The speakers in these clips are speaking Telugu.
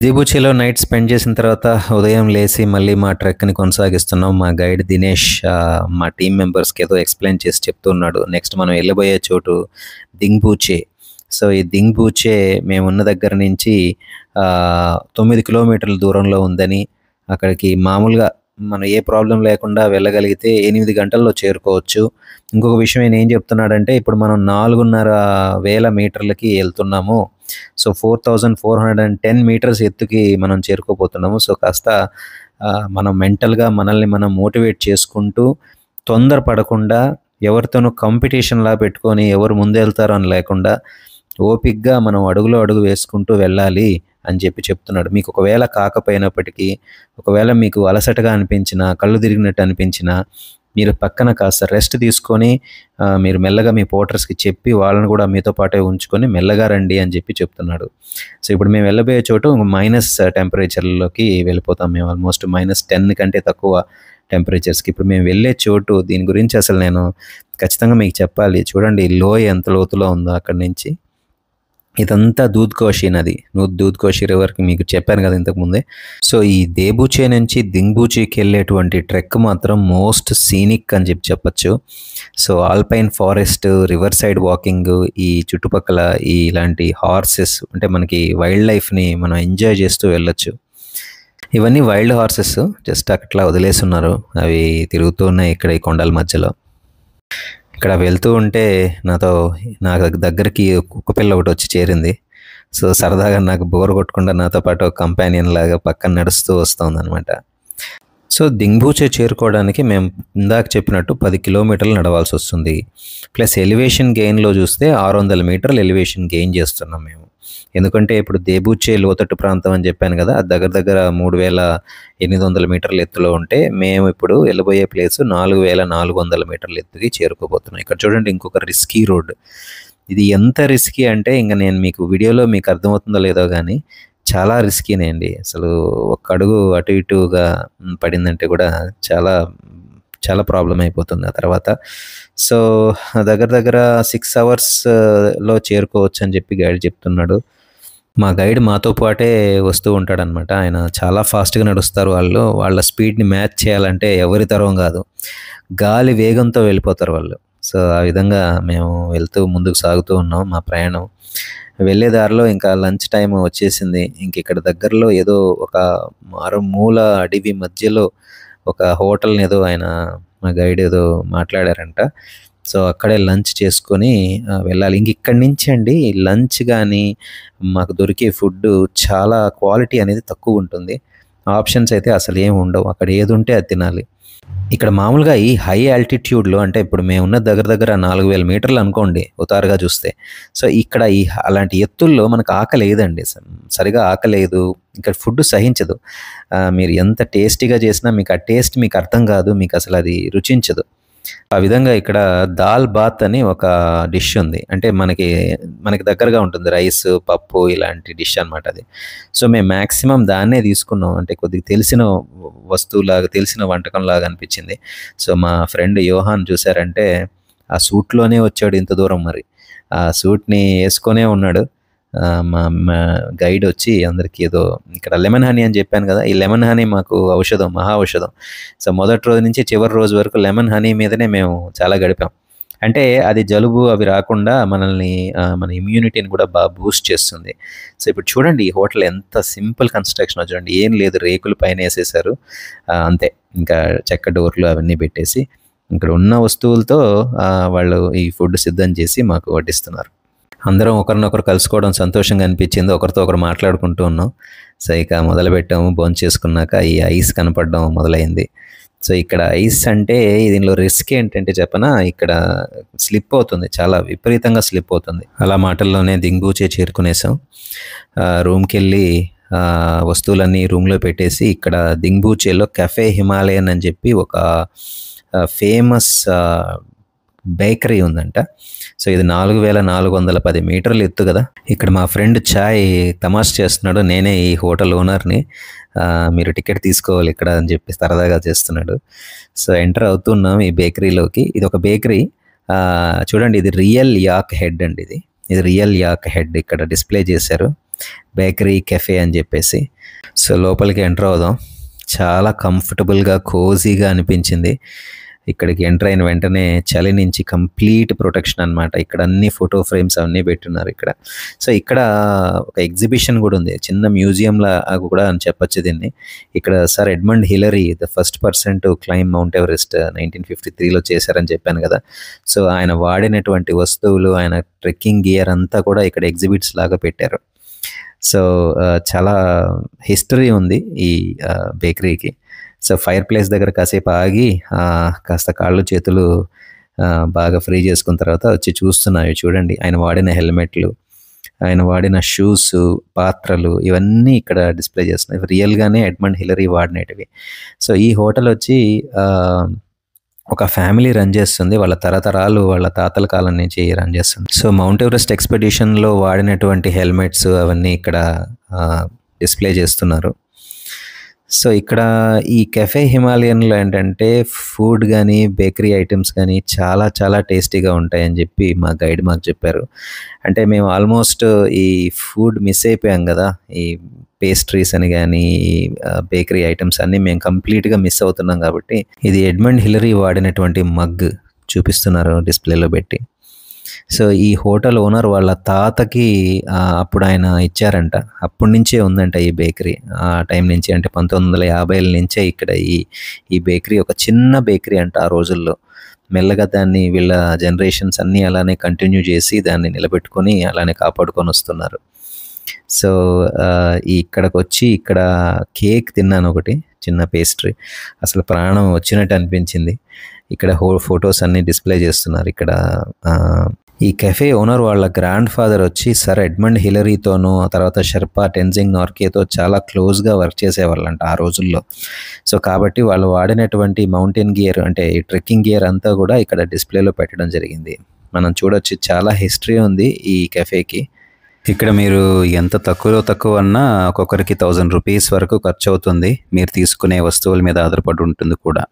దిబుచిలో నైట్ స్పెండ్ చేసిన తర్వాత ఉదయం లేసి మళ్ళీ మా ట్రెక్ని కొనసాగిస్తున్నాం. మా గైడ్ దినేష్ మా టీం మెంబర్స్కి ఏదో ఎక్స్ప్లెయిన్ చేసి చెప్తున్నాడు. నెక్స్ట్ మనం వెళ్ళబోయే చోటు దింగ్బూచే. సో ఈ దింగ్బూచే మేమున్న దగ్గర నుంచి 9 కిలోమీటర్ల దూరంలో ఉందని, అక్కడికి మామూలుగా మనం ఏ ప్రాబ్లం లేకుండా వెళ్ళగలిగితే 8 గంటల్లో చేరుకోవచ్చు. ఇంకొక విషయం ఆయన ఏం చెప్తున్నాడంటే, ఇప్పుడు మనం 4,500 మీటర్లకి వెళ్తున్నాము. సో 4410 మీటర్స్ ఎత్తుకి మనం చేరుకోబోతున్నాము. సో కాస్త మనం మెంటల్గా మనల్ని మనం మోటివేట్ చేసుకుంటూ, తొందరపడకుండా, ఎవరితోనూ కాంపిటీషన్లా పెట్టుకొని ఎవరు ముందు వెళ్తారో అని లేకుండా ఓపిక్గా మనం అడుగులో అడుగు వేసుకుంటూ వెళ్ళాలి అని చెప్తున్నాడు. మీకు ఒకవేళ కాకపోయినప్పటికీ, ఒకవేళ మీకు అలసటగా అనిపించినా, కళ్ళు తిరిగినట్టు అనిపించినా, మీరు పక్కన కాస్త రెస్ట్ తీసుకొని మీరు మెల్లగా మీ పోర్టర్స్కి చెప్పి వాళ్ళని కూడా మీతో పాటే ఉంచుకొని మెల్లగా రండి అని చెప్తున్నాడు. సో ఇప్పుడు మేము వెళ్ళబోయే చోటు మైనస్ టెంపరేచర్లోకి వెళ్ళిపోతాం. మేము ఆల్మోస్ట్ -10 కంటే తక్కువ టెంపరేచర్స్కి ఇప్పుడు మేము వెళ్ళే చోటు. దీని గురించి అసలు నేను ఖచ్చితంగా మీకు చెప్పాలి. చూడండి లోయ ఎంత లోతులో ఉందో అక్కడి నుంచి. ఇదంతా దూద్కోషి నది. దూద్కోషి రివర్కి మీకు చెప్పాను కదా ఇంతకుముందే. సో ఈ దేబూచే నుంచి దింగ్బూచికి వెళ్ళేటువంటి ట్రెక్ మాత్రం మోస్ట్ సీనిక్ అని చెప్పచ్చు. So alpine forest, river side walking, ఈ చుట్టుపక్కల ఇలాంటి హార్సెస్ అంటే మనకి వైల్డ్ లైఫ్ని మనం ఎంజాయ్ చేస్తూ వెళ్ళొచ్చు. ఇవన్నీ వైల్డ్ హార్సెస్, జస్ట్ అట్లా వదిలేస్తున్నారు. అవి తిరుగుతూ ఉన్నాయి ఇక్కడ ఈ కొండల మధ్యలో. ఇక్కడ వెళ్తూ ఉంటే నా దగ్గరికి కుక్క పిల్ల ఒకటి వచ్చి చేరింది. సో సరదాగా నాకు బోర్ కొట్టకుండా నాతో పాటు కంపానియన్ లాగా పక్కన నడుస్తూ వస్తుంది అనమాట. సో దింగ్బూచే చేరుకోవడానికి మేము ఇందాక చెప్పినట్టు 10 కిలోమీటర్లు నడవాల్సి వస్తుంది. ప్లస్ ఎలివేషన్ గెయిన్లో చూస్తే 600 మీటర్లు ఎలివేషన్ గెయిన్ చేస్తున్నాం మేము. ఎందుకంటే ఇప్పుడు దేబూచే లోతట్టు ప్రాంతం అని చెప్పాను కదా, అది దగ్గర 3800 మీటర్ల ఎత్తులో ఉంటే, మేము ఇప్పుడు వెళ్ళబోయే ప్లేస్ 4400 మీటర్ల ఎత్తుకి చేరుకోబోతున్నాం. ఇక్కడ చూడండి ఇంకొక రిస్కీ రోడ్. ఇది ఎంత రిస్కీ అంటే ఇంకా నేను మీకు వీడియోలో మీకు అర్థమవుతుందో లేదో కానీ చాలా రిస్కీనే అండి. అసలు ఒక్క అడుగు అటు ఇటుగా పడిందంటే కూడా చాలా చాలా ప్రాబ్లం అయిపోతుంది ఆ తర్వాత. సో దగ్గర 6 అవర్స్లో చేరుకోవచ్చు అని గైడ్ చెప్తున్నాడు. మా గైడ్ మాతో పాటే వస్తూ ఉంటాడనమాట. ఆయన చాలా ఫాస్ట్గా నడుస్తారు. వాళ్ళ స్పీడ్ని మ్యాచ్ చేయాలంటే ఎవరి తరం కాదు, గాలి వేగంతో వెళ్ళిపోతారు వాళ్ళు. సో ఆ విధంగా మేము వెళ్తూ ముందుకు సాగుతూ ఉన్నాం మా ప్రయాణం. వెళ్ళే దారిలో ఇంకా లంచ్ టైం వచ్చేసింది. ఇంక ఇక్కడ దగ్గరలో ఏదో ఒక మారుమూల అడవి మధ్యలో ఒక హోటల్ని ఏదో ఆయన మా గైడ్ ఏదో మాట్లాడారంట. సో అక్కడే లంచ్ చేసుకొని వెళ్ళాలి. ఇంక ఇక్కడి నుంచి అండి లంచ్ కానీ మాకు దొరికే ఫుడ్ చాలా క్వాలిటీ అనేది తక్కువ ఉంటుంది. ఆప్షన్స్ అయితే అసలు ఏమి ఉండవు. అక్కడ ఏది ఉంటే అది తినాలి. ఇక్కడ మామూలుగా ఈ హై ఆల్టిట్యూడ్లో అంటే ఇప్పుడు మేమున్న దగ్గర 4000 మీటర్లు అనుకోండి ఉతారుగా చూస్తే. సో ఇక్కడ అలాంటి ఎత్తుల్లో మనకు ఆకలి లేదండి, సరిగా ఆకలేదు. ఇక్కడ ఫుడ్ సహించదు. మీరు ఎంత టేస్టీగా చేసినా మీకు ఆ టేస్ట్ మీకు అర్థం కాదు, మీకు అసలు అది రుచించదు. ఆ విధంగా ఇక్కడ దాల్ బాత్ అని ఒక డిష్ ఉంది. అంటే మనకి దగ్గరగా ఉంటుంది, రైస్ పప్పు ఇలాంటి డిష్ అనమాట అది. సో మేము మ్యాక్సిమం దాన్నే తీసుకున్నాం. అంటే కొద్దిగా తెలిసిన వస్తువులాగా, తెలిసిన వంటకంలాగా అనిపించింది. సో మా ఫ్రెండ్ యోహాన్ చూసారంటే ఆ సూట్లోనే వచ్చాడు ఇంత దూరం. మరి ఆ సూట్ని వేసుకొనే ఉన్నాడు. మా గైడ్ వచ్చి అందరికీ ఏదో ఇక్కడ లెమన్ హనీ అని చెప్పాను కదా, ఈ లెమన్ హనీ మాకు ఔషధం, మహా ఔషధం. సో మొదటి రోజు నుంచి చివరి రోజు వరకు లెమన్ హనీ మీదనే మేము చాలా గడిపాం. అంటే అది జలుబు అవి రాకుండా మన ఇమ్యూనిటీని కూడా బాగా బూస్ట్ చేస్తుంది. సో ఇప్పుడు చూడండి ఈ హోటల్ ఎంత సింపుల్ కన్స్ట్రక్షన్ చూడండి. ఏం లేదు, రేకులు పైన వేసేసారు అంతే. ఇంకా చెక్క డోర్లు అవన్నీ పెట్టేసి ఇక్కడ ఉన్న వస్తువులతో వాళ్ళు ఈ ఫుడ్ సిద్ధం చేసి మాకు వడ్డిస్తున్నారు. అందరం ఒకరినొకరు కలుసుకోవడం సంతోషంగా అనిపించింది. ఒకరితో ఒకరు మాట్లాడుకుంటూ ఉన్నాం. సో ఇక మొదలుపెట్టాము. భోంచేసుకున్నాక చేసుకున్నాక ఈ ఐస్ కనపడడం మొదలైంది. సో ఇక్కడ ఐస్ అంటే దీనిలో రిస్క్ ఏంటంటే చెప్పనా, ఇక్కడ స్లిప్ అవుతుంది, చాలా విపరీతంగా స్లిప్ అవుతుంది. అలా మాటల్లోనే దింగ్బూచే చేరుకునేసాం. రూమ్కి వెళ్ళి వస్తువులన్నీ రూమ్లో పెట్టేసి ఇక్కడ దింగ్బూచేలో కెఫే హిమాలయన్ అని చెప్పి ఒక ఫేమస్ బేకరీ ఉందంట. సో ఇది 4410 మీటర్లు ఎత్తు కదా. ఇక్కడ మా ఫ్రెండ్ చాయ్ తమాష్ చేస్తున్నాడు, నేనే ఈ హోటల్ ఓనర్ని, మీరు టికెట్ తీసుకోవాలి ఇక్కడ అని చెప్పి సరదాగా చేస్తున్నాడు. సో ఎంటర్ అవుతున్నాం ఈ బేకరీలోకి. ఇది ఒక బేకరీ, చూడండి ఇది రియల్ యాక్ హెడ్ అండి. ఇది రియల్ యాక్ హెడ్ ఇక్కడ డిస్ప్లే చేశారు. బేకరీ కెఫే అని చెప్పేసి. సో లోపలికి ఎంటర్ అవుదాం. చాలా కంఫర్టబుల్గా కోజీగా అనిపించింది. ఇక్కడికి ఎంటర్ అయిన వెంటనే చలి నుంచి కంప్లీట్ ప్రొటెక్షన్ అనమాట. ఇక్కడ అన్ని ఫోటో ఫ్రేమ్స్ అవన్నీ పెట్టున్నారు ఇక్కడ. సో ఇక్కడ ఒక ఎగ్జిబిషన్ కూడా ఉంది, చిన్న మ్యూజియంలా కూడా అని చెప్పొచ్చు దీన్ని. ఇక్కడ sir Edmund Hillary the first person to climb Mount Everest 1953లో చేశారని చెప్పాను కదా. సో ఆయన వాడినటువంటి వస్తువులు, ఆయన ట్రెక్కింగ్ గియర్ అంతా కూడా ఇక్కడ ఎగ్జిబిట్స్ లాగా పెట్టారు. సో చాలా హిస్టరీ ఉంది ఈ బేకరీకి. సో ఫైర్ ప్లేస్ దగ్గర కాసేపు ఆగి కాస్త కాళ్ళు చేతులు బాగా ఫ్రీ చేసుకున్న తర్వాత వచ్చి చూస్తున్నాయి. చూడండి, ఆయన వాడిన హెల్మెట్లు, ఆయన వాడిన షూస్, పాత్రలు ఇవన్నీ ఇక్కడ డిస్ప్లే చేస్తున్నాయి. రియల్గానే ఎడ్మండ్ హిలరీ వాడినటివి. సో ఈ హోటల్ వచ్చి ఒక ఫ్యామిలీ రన్ చేస్తుంది, వాళ్ళ తరతరాలు వాళ్ళ తాతల కాలం నుంచి రన్ చేస్తుంది. సో మౌంట్ ఎవరెస్ట్ ఎక్స్పెడిషన్లో వాడినటువంటి హెల్మెట్స్ అవన్నీ ఇక్కడ డిస్ప్లే చేస్తున్నారు. సో ఇక్కడ ఈ కెఫే హిమాలయన్లో ఏంటంటే ఫుడ్ కానీ బేకరీ ఐటమ్స్ కానీ చాలా చాలా టేస్టీగా ఉంటాయని చెప్పి మా గైడ్ మాకు చెప్పారు. అంటే మేము ఆల్మోస్ట్ ఈ ఫుడ్ మిస్ అయిపోయాం కదా, ఈ పేస్ట్రీస్ అని కానీ బేకరీ ఐటమ్స్ అన్నీ మేము కంప్లీట్గా మిస్ అవుతున్నాం. కాబట్టి ఇది ఎడ్మండ్ హిలరీ వాడినటువంటి మగ్ చూపిస్తున్నారు డిస్ప్లేలో పెట్టి. సో ఈ హోటల్ ఓనర్ వాళ్ళ తాతకి అప్పుడు ఆయన ఇచ్చారంట, అప్పటి నుంచే ఉందంట ఈ బేకరీ. ఆ టైం నుంచి అంటే 1950ల నుంచే ఇక్కడ ఈ బేకరీ ఒక చిన్న బేకరీ అంట ఆ రోజుల్లో. మెల్లగా దాన్ని వీళ్ళ జనరేషన్స్ అన్నీ అలానే కంటిన్యూ చేసి దాన్ని నిలబెట్టుకొని అలానే కాపాడుకొని వస్తున్నారు. సో ఇక్కడికి వచ్చి ఇక్కడ కేక్ తిన్నాను, ఒకటి చిన్న పేస్ట్రీ, అసలు ప్రాణం వచ్చినట్టు అనిపించింది. ఇక్కడ ఫొటోస్ అన్నీ డిస్ప్లే చేస్తున్నారు. ఇక్కడ ఈ కెఫే ఓనర్ వాళ్ళ గ్రాండ్ ఫాదర్ వచ్చి సర్ ఎడ్మండ్ హిలరీతోనూ తర్వాత షెర్పా టెన్జింగ్ నార్కేతో చాలా క్లోజ్గా వర్క్ చేసేవాళ్ళంట ఆ రోజుల్లో. సో కాబట్టి వాళ్ళు వాడినటువంటి మౌంటైన్ గియర్ అంటే ఈ ట్రెక్కింగ్ గియర్ అంతా కూడా ఇక్కడ డిస్ప్లేలో పెట్టడం జరిగింది. మనం చూడొచ్చు, చాలా హిస్టరీ ఉంది ఈ కెఫేకి. ఇక్కడ మీరు ఎంత తక్కువ అన్నా ఒక్కొక్కరికి 1000 రూపీస్ వరకు ఖర్చు అవుతుంది. మీరు తీసుకునే వస్తువుల మీద ఆధారపడి ఉంటుంది కూడా.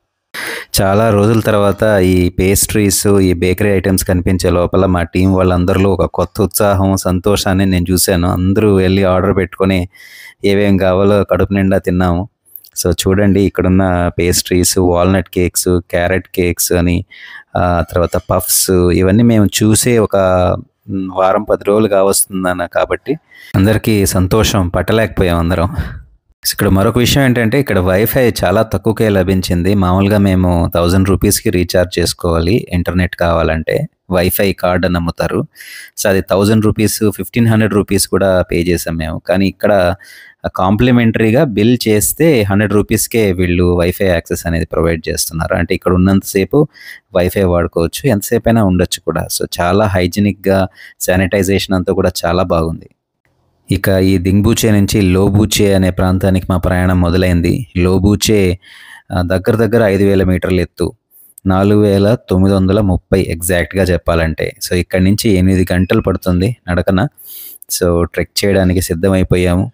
చాలా రోజుల తర్వాత ఈ పేస్ట్రీస్, ఈ బేకరీ ఐటమ్స్ కనిపించే లోపల మా టీం వాళ్ళందరిలో ఒక కొత్త ఉత్సాహం, సంతోషాన్ని నేను చూశాను. అందరూ వెళ్ళి ఆర్డర్ పెట్టుకొని ఏమేం కావాలో కడుపు నిండా తిన్నాము. సో చూడండి, ఇక్కడున్న pastries, walnut cakes, carrot cakes అని తర్వాత పఫ్స్, ఇవన్నీ మేము చూసే ఒక వారం 10 రోజులు కావస్తుందన్న కాబట్టి అందరికీ సంతోషం పట్టలేకపోయాం అందరం. ఇక్కడ మరొక విషయం ఏంటంటే ఇక్కడ వైఫై చాలా తక్కువకే లభించింది. మామూలుగా మేము 1000 రూపీస్కి రీఛార్జ్ చేసుకోవాలి ఇంటర్నెట్ కావాలంటే, వైఫై కార్డ్ అని అమ్ముతారు. సో అది 1000 రూపీస్, 1500 రూపీస్ కూడా పే చేసాం మేము. కానీ ఇక్కడ కాంప్లిమెంటరీగా బిల్ చేస్తే 100 రూపీస్కే వీళ్ళు వైఫై యాక్సెస్ అనేది ప్రొవైడ్ చేస్తున్నారు. అంటే ఇక్కడ ఉన్నంతసేపు వైఫై వాడుకోవచ్చు, ఎంతసేపు అయినా ఉండొచ్చు కూడా. సో చాలా హైజీనిక్గా, శానిటైజేషన్ అంతా కూడా చాలా బాగుంది. ఇక ఈ దింగ్బూచే నుంచి లోబూచే అనే ప్రాంతానికి మా ప్రయాణం మొదలైంది. లోబూచే దగ్గర 5000 మీటర్ల ఎత్తు, 4930 ఎగ్జాక్ట్గా చెప్పాలంటే. సో ఇక్కడి నుంచి 8 గంటలు పడుతుంది నడకన. సో ట్రెక్ చేయడానికి సిద్ధమైపోయాము.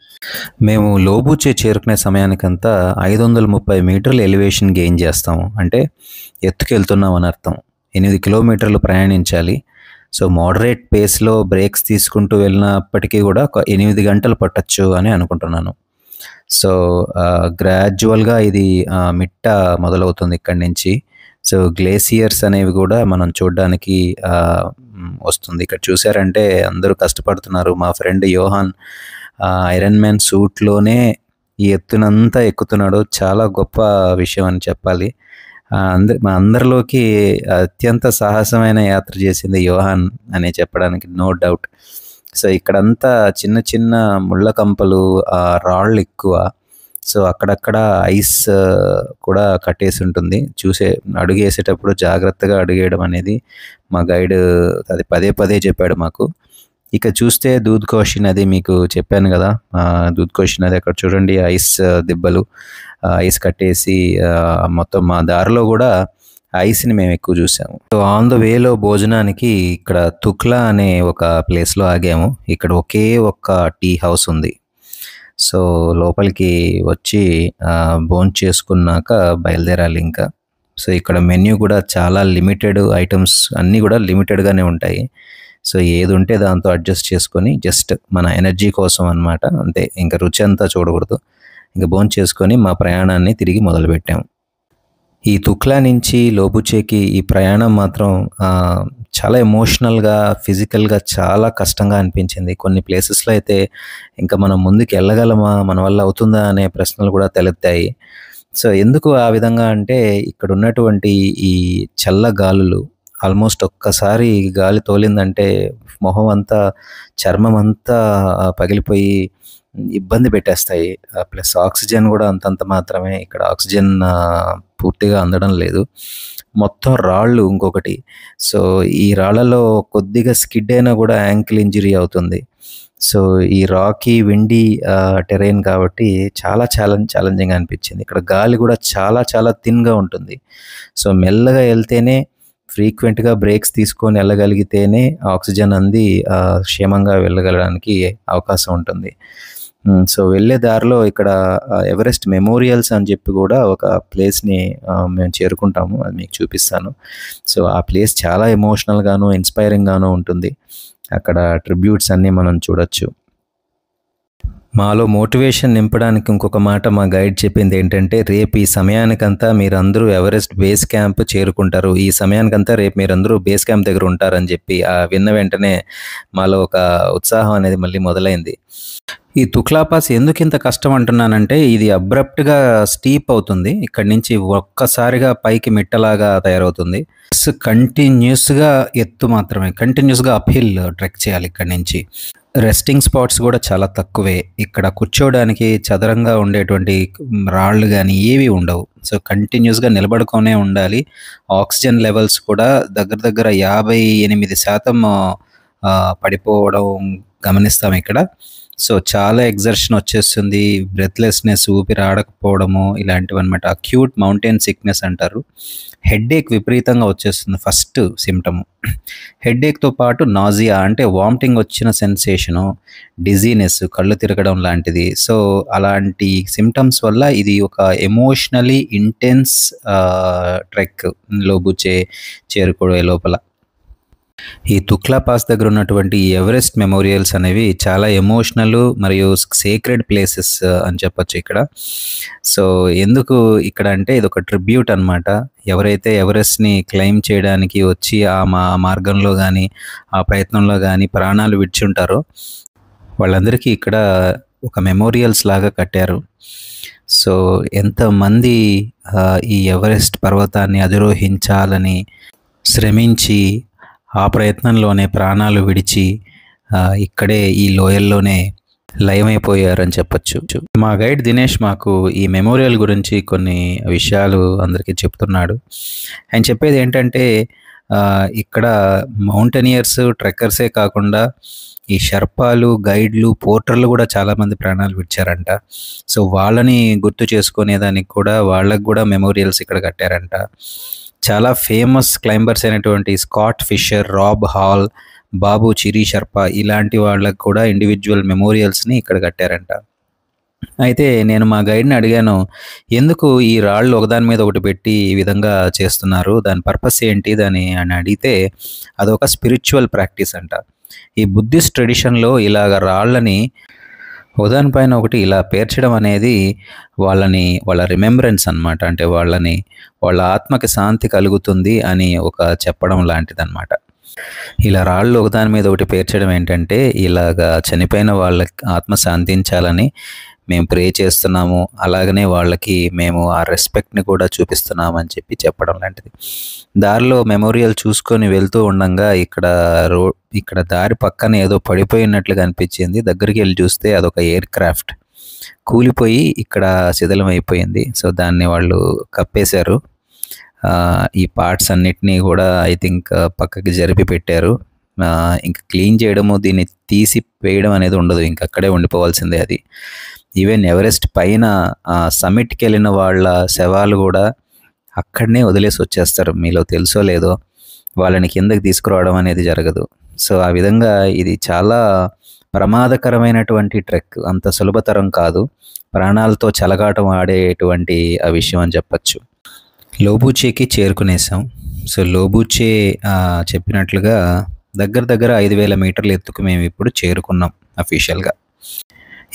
మేము లోబూచే చేరుకునే సమయానికంతా 530 మీటర్ల ఎలివేషన్ గెయిన్ చేస్తాము. అంటే ఎత్తుకెళ్తున్నాం అని అర్థం. 8 కిలోమీటర్లు ప్రయాణించాలి. సో మోడరేట్ పేస్లో బ్రేక్స్ తీసుకుంటూ వెళ్ళినప్పటికీ కూడా 8 గంటలు పట్టచ్చు అని అనుకుంటున్నాను. సో గ్రాడ్యువల్గా ఇది మిట్ట మొదలవుతుంది ఇక్కడి నుంచి. సో గ్లేసియర్స్ అనేవి కూడా మనం చూడడానికి వస్తుంది. ఇక్కడ చూసారంటే అందరూ కష్టపడుతున్నారు. మా ఫ్రెండ్ యోహాన్ ఐరన్ మ్యాన్ సూట్లోనే ఈ ఎత్తునంతా ఎక్కుతున్నాడు. చాలా గొప్ప విషయం అని చెప్పాలి. మా అందరిలోకి అత్యంత సాహసమైన యాత్ర చేసింది యోహాన్ అనే చెప్పడానికి నో డౌట్. సో ఇక్కడంతా చిన్న చిన్న ముళ్ళ కంపలు, రాళ్ళు ఎక్కువ. సో అక్కడక్కడ ఐస్ కూడా కట్టేసి ఉంటుంది. అడుగేసేటప్పుడు జాగ్రత్తగా అడుగేయడం అనేది మా గైడ్ అది పదే చెప్పాడు మాకు. ఇక చూస్తే దూద్కోషి నది మీకు చెప్పాను కదా, దూద్కోషి నది అక్కడ చూడండి, ఐస్ దిబ్బలు, ఐస్ కట్టేసి మొత్తం మా దారిలో కూడా ఐస్ని మేము ఎక్కువ చూసాము. సో ఆన్ ద వేలో భోజనానికి ఇక్కడ తుక్లా అనే ఒక ప్లేస్లో ఆగాము. ఇక్కడ ఒకే ఒక్క టీ హౌస్ ఉంది. సో లోపలికి వచ్చి భోంచేసుకున్నాక చేసుకున్నాక బయలుదేరాలి ఇంకా. సో ఇక్కడ మెన్యూ కూడా చాలా లిమిటెడ్ ఐటమ్స్, అన్నీ కూడా లిమిటెడ్గానే ఉంటాయి. సో ఏది ఉంటే దాంతో అడ్జస్ట్ చేసుకొని జస్ట్ మన ఎనర్జీ కోసం అనమాట, అంతే. ఇంకా రుచి అంతా చూడకూడదు. ఇంకా భోంచేసుకొని మా ప్రయాణాన్ని తిరిగి మొదలుపెట్టాము. ఈ తుక్లా నుంచి లోబుచేకి ఈ ప్రయాణం మాత్రం చాలా ఎమోషనల్గా, ఫిజికల్గా చాలా కష్టంగా అనిపించింది. కొన్ని ప్లేసెస్లో అయితే ఇంకా మనం ముందుకు వెళ్ళగలమా, మన వల్ల అవుతుందా అనే ప్రశ్నలు కూడా తలెత్తాయి. సో ఎందుకు ఆ విధంగా అంటే, ఇక్కడ ఉన్నటువంటి ఈ చల్ల గాలులు ఆల్మోస్ట్ ఒక్కసారి గాలి తోలిందంటే మొహం అంతా, చర్మం అంతా పగిలిపోయి ఇబ్బంది పెట్టేస్తాయి. ప్లస్ ఆక్సిజన్ కూడా అంతంత మాత్రమే. ఇక్కడ ఆక్సిజన్ పూర్తిగా అందడం లేదు. మొత్తం రాళ్ళు ఇంకొకటి. సో ఈ రాళ్ళలో కొద్దిగా స్కిడ్ అయినా కూడా యాంకిల్ ఇంజరీ అవుతుంది. సో ఈ రాకీ విండీ టెరైన్ కాబట్టి చాలా ఛాలెంజింగ్ అనిపించింది. ఇక్కడ గాలి కూడా చాలా చాలా థిన్గా ఉంటుంది. సో మెల్లగా వెళ్తేనే, ఫ్రీక్వెంట్గా బ్రేక్స్ తీసుకొని వెళ్ళగలిగితేనే ఆక్సిజన్ అంది క్షేమంగా వెళ్ళగలడానికి అవకాశం ఉంటుంది. సో వెళ్ళే దారిలో ఇక్కడ ఎవరెస్ట్ మెమోరియల్స్ అని చెప్పి కూడా ఒక ప్లేస్ని మేము చేరుకుంటాము. అది మీకు చూపిస్తాను. సో ఆ ప్లేస్ చాలా ఎమోషనల్గాను, ఇన్స్పైరింగ్గాను ఉంటుంది. అక్కడ ట్రిబ్యూట్స్ అన్నీ మనం చూడొచ్చు. మాలో మోటివేషన్ నింపడానికి ఇంకొక మాట మా గైడ్ చెప్పింది ఏంటంటే, రేపు ఈ సమయానికంతా మీరందరూ ఎవరెస్ట్ బేస్ క్యాంప్ చేరుకుంటారు, ఈ సమయానికంతా రేపు మీరందరూ బేస్ క్యాంప్ దగ్గర ఉంటారని చెప్పి విన్న వెంటనే మాలో ఒక ఉత్సాహం అనేది మళ్ళీ మొదలైంది. ఈ తుక్లా పాస్ ఎందుకు ఇంత కష్టం అంటున్నానంటే, ఇది అబ్రప్ట్గా స్టీప్ అవుతుంది. ఇక్కడి నుంచి ఒక్కసారిగా పైకి మిట్టలాగా తయారవుతుంది. కంటిన్యూస్గా ఎత్తు మాత్రమే, కంటిన్యూస్గా అప్హిల్ ట్రెక్ చేయాలి. ఇక్కడి నుంచి రెస్టింగ్ స్పాట్స్ కూడా చాలా తక్కువే. ఇక్కడ కూర్చోవడానికి చదరంగా ఉండేటువంటి రాళ్ళు కానీ ఏవి ఉండవు. సో కంటిన్యూస్గా నిలబడుకొనే ఉండాలి. ఆక్సిజన్ లెవెల్స్ కూడా దగ్గర 58% పడిపోవడం గమనిస్తాం ఇక్కడ. సో చాలా ఎగ్జర్షన్ వచ్చేస్తుంది, బ్రెత్లెస్నెస్, ఊపిరి ఆడకపోవడము, ఇలాంటివి అనమాట. అక్యూట్ మౌంటైన్ సిక్నెస్ అంటారు. హెడ్ఏక్ విపరీతంగా వచ్చేస్తుంది ఫస్ట్ సిమ్టము. హెడ్ఏక్తో పాటు నాజియా అంటే వామిటింగ్ వచ్చిన సెన్సేషను, డిజీనెస్, కళ్ళు తిరగడం లాంటిది. సో అలాంటి సిమ్టమ్స్ వల్ల ఇది ఒక ఎమోషనలీ ఇంటెన్స్ ట్రెక్ లోబుచే చేరుకోవే లోపల. ఈ తుక్లా పాస్ దగ్గర ఉన్నటువంటి ఈ ఎవరెస్ట్ మెమోరియల్స్ అనేవి చాలా ఎమోషనల్ మరియు సేక్రెడ్ ప్లేసెస్ అని చెప్పొచ్చు ఇక్కడ. సో ఎందుకు ఇక్కడ అంటే, ఇది ఒక ట్రిబ్యూట్ అనమాట. ఎవరైతే ఎవరెస్ట్ని క్లైమ్ చేయడానికి వచ్చి ఆ మార్గంలో కానీ, ఆ ప్రయత్నంలో కానీ ప్రాణాలు విడిచుంటారో వాళ్ళందరికీ ఇక్కడ ఒక మెమోరియల్స్ లాగా కట్టారు. సో ఎంతమంది ఈ ఎవరెస్ట్ పర్వతాన్ని అధిరోహించాలని శ్రమించి ఆ ప్రయత్నంలోనే ప్రాణాలు విడిచి ఇక్కడే ఈ లోయల్లోనే లయమైపోయారని చెప్పచ్చు. మా గైడ్ దినేష్ మాకు ఈ మెమోరియల్ గురించి కొన్ని విషయాలు అందరికీ చెప్తున్నాడు. ఆయన చెప్పేది ఏంటంటే, ఇక్కడ మౌంటైనియర్స్, ట్రెక్కర్సే కాకుండా ఈ షర్పాలు, గైడ్లు, పోర్టర్లు కూడా చాలామంది ప్రాణాలు విడిచారంట. సో వాళ్ళని గుర్తు చేసుకునేదానికి కూడా వాళ్ళకు కూడా మెమోరియల్స్ ఇక్కడ కట్టారంట. చాలా ఫేమస్ క్లైంబర్స్ అయినటువంటి స్కాట్ ఫిషర్, రాబ్ హాల్, బాబు చిరీ షర్పా ఇలాంటి వాళ్ళకు కూడా ఇండివిజువల్ మెమోరియల్స్ని ఇక్కడ కట్టారంట. అయితే నేను మా గైడ్ని అడిగాను, ఎందుకు ఈ రాళ్ళు ఒకదాని మీద ఒకటి పెట్టి ఈ విధంగా చేస్తున్నారు, దాని పర్పస్ ఏంటి అని అడిగితే, అదొక స్పిరిచువల్ ప్రాక్టీస్ అంట. ఈ బుద్ధిస్ట్ ట్రెడిషన్లో ఇలాగ రాళ్ళని ఒకదానిపైన ఒకటి ఇలా పేర్చడం అనేది వాళ్ళ రిమెంబరెన్స్ అనమాట. అంటే వాళ్ళ ఆత్మకి శాంతి కలుగుతుంది అని ఒక చెప్పడం లాంటిది అనమాట. ఇలా రాళ్ళు ఒకదాని మీద ఒకటి పేర్చడం ఏంటంటే, ఇలాగా చనిపోయిన వాళ్ళకి ఆత్మ శాంతించాలని మేము ప్రే చేస్తున్నాము, అలాగనే వాళ్ళకి మేము ఆ రెస్పెక్ట్ని కూడా చూపిస్తున్నామని చెప్పడం లాంటిది. దారిలో మెమోరియల్ చూసుకొని వెళ్తూ ఉండగా ఇక్కడ దారి పక్కన ఏదో పడిపోయినట్లుగా అనిపించింది. దగ్గరికి వెళ్ళి చూస్తే అదొక ఎయిర్ క్రాఫ్ట్ కూలిపోయి ఇక్కడ శిథిలం అయిపోయింది. సో దాన్ని వాళ్ళు కప్పేశారు. ఈ పార్ట్స్ అన్నిటినీ కూడా ఐ థింక్ పక్కకి జరిపి పెట్టారు. ఇంకా క్లీన్ చేయడము, దీన్ని తీసి వేయడం అనేది ఉండదు, ఇంక అక్కడే ఉండిపోవాల్సిందే అది. ఈవెన్ ఎవరెస్ట్ పైన సమిట్కి వెళ్ళిన వాళ్ళ శవాలు కూడా అక్కడనే వదిలేసి వచ్చేస్తారు. మీలో తెలుసో లేదో, వాళ్ళని కిందకి తీసుకురావడం అనేది జరగదు. సో ఆ విధంగా ఇది చాలా ప్రమాదకరమైనటువంటి ట్రెక్, అంత సులభతరం కాదు, ప్రాణాలతో చెలగాటం ఆడేటువంటి ఆ విషయం అని చెప్పచ్చు. లోబుచేకి చేరుకునేసాం. సో లోబుచే చెప్పినట్లుగా దగ్గర దగ్గర 5,000 మీటర్ల ఎత్తుకు మేము ఇప్పుడు చేరుకున్నాం అఫీషియల్గా.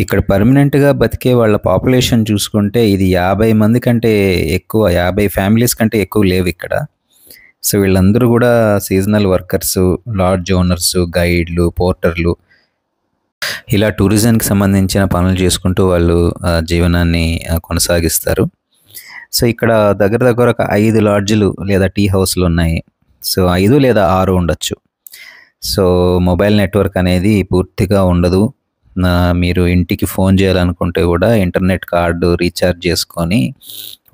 ఇక్కడ పర్మనెంట్గా బతికే వాళ్ళ పాపులేషన్ చూసుకుంటే ఇది 50 మంది కంటే ఎక్కువ, 50 ఫ్యామిలీస్ కంటే ఎక్కువ లేవు ఇక్కడ. సో వీళ్ళందరూ కూడా సీజనల్ వర్కర్స్, లాడ్జ్ ఓనర్స్, గైడ్లు, పోర్టర్లు, ఇలా టూరిజంకి సంబంధించిన పనులు చేసుకుంటూ వాళ్ళు జీవనాన్ని కొనసాగిస్తారు. సో ఇక్కడ దగ్గర దగ్గర ఒక 5 లాడ్జ్లు లేదా టీ హౌస్లు ఉన్నాయి. సో 5 లేదా 6 ఉండొచ్చు. సో మొబైల్ నెట్వర్క్ అనేది పూర్తిగా ఉండదు. మీరు ఇంటికి ఫోన్ చేయాలనుకుంటే కూడా ఇంటర్నెట్ కార్డు రీఛార్జ్ చేసుకొని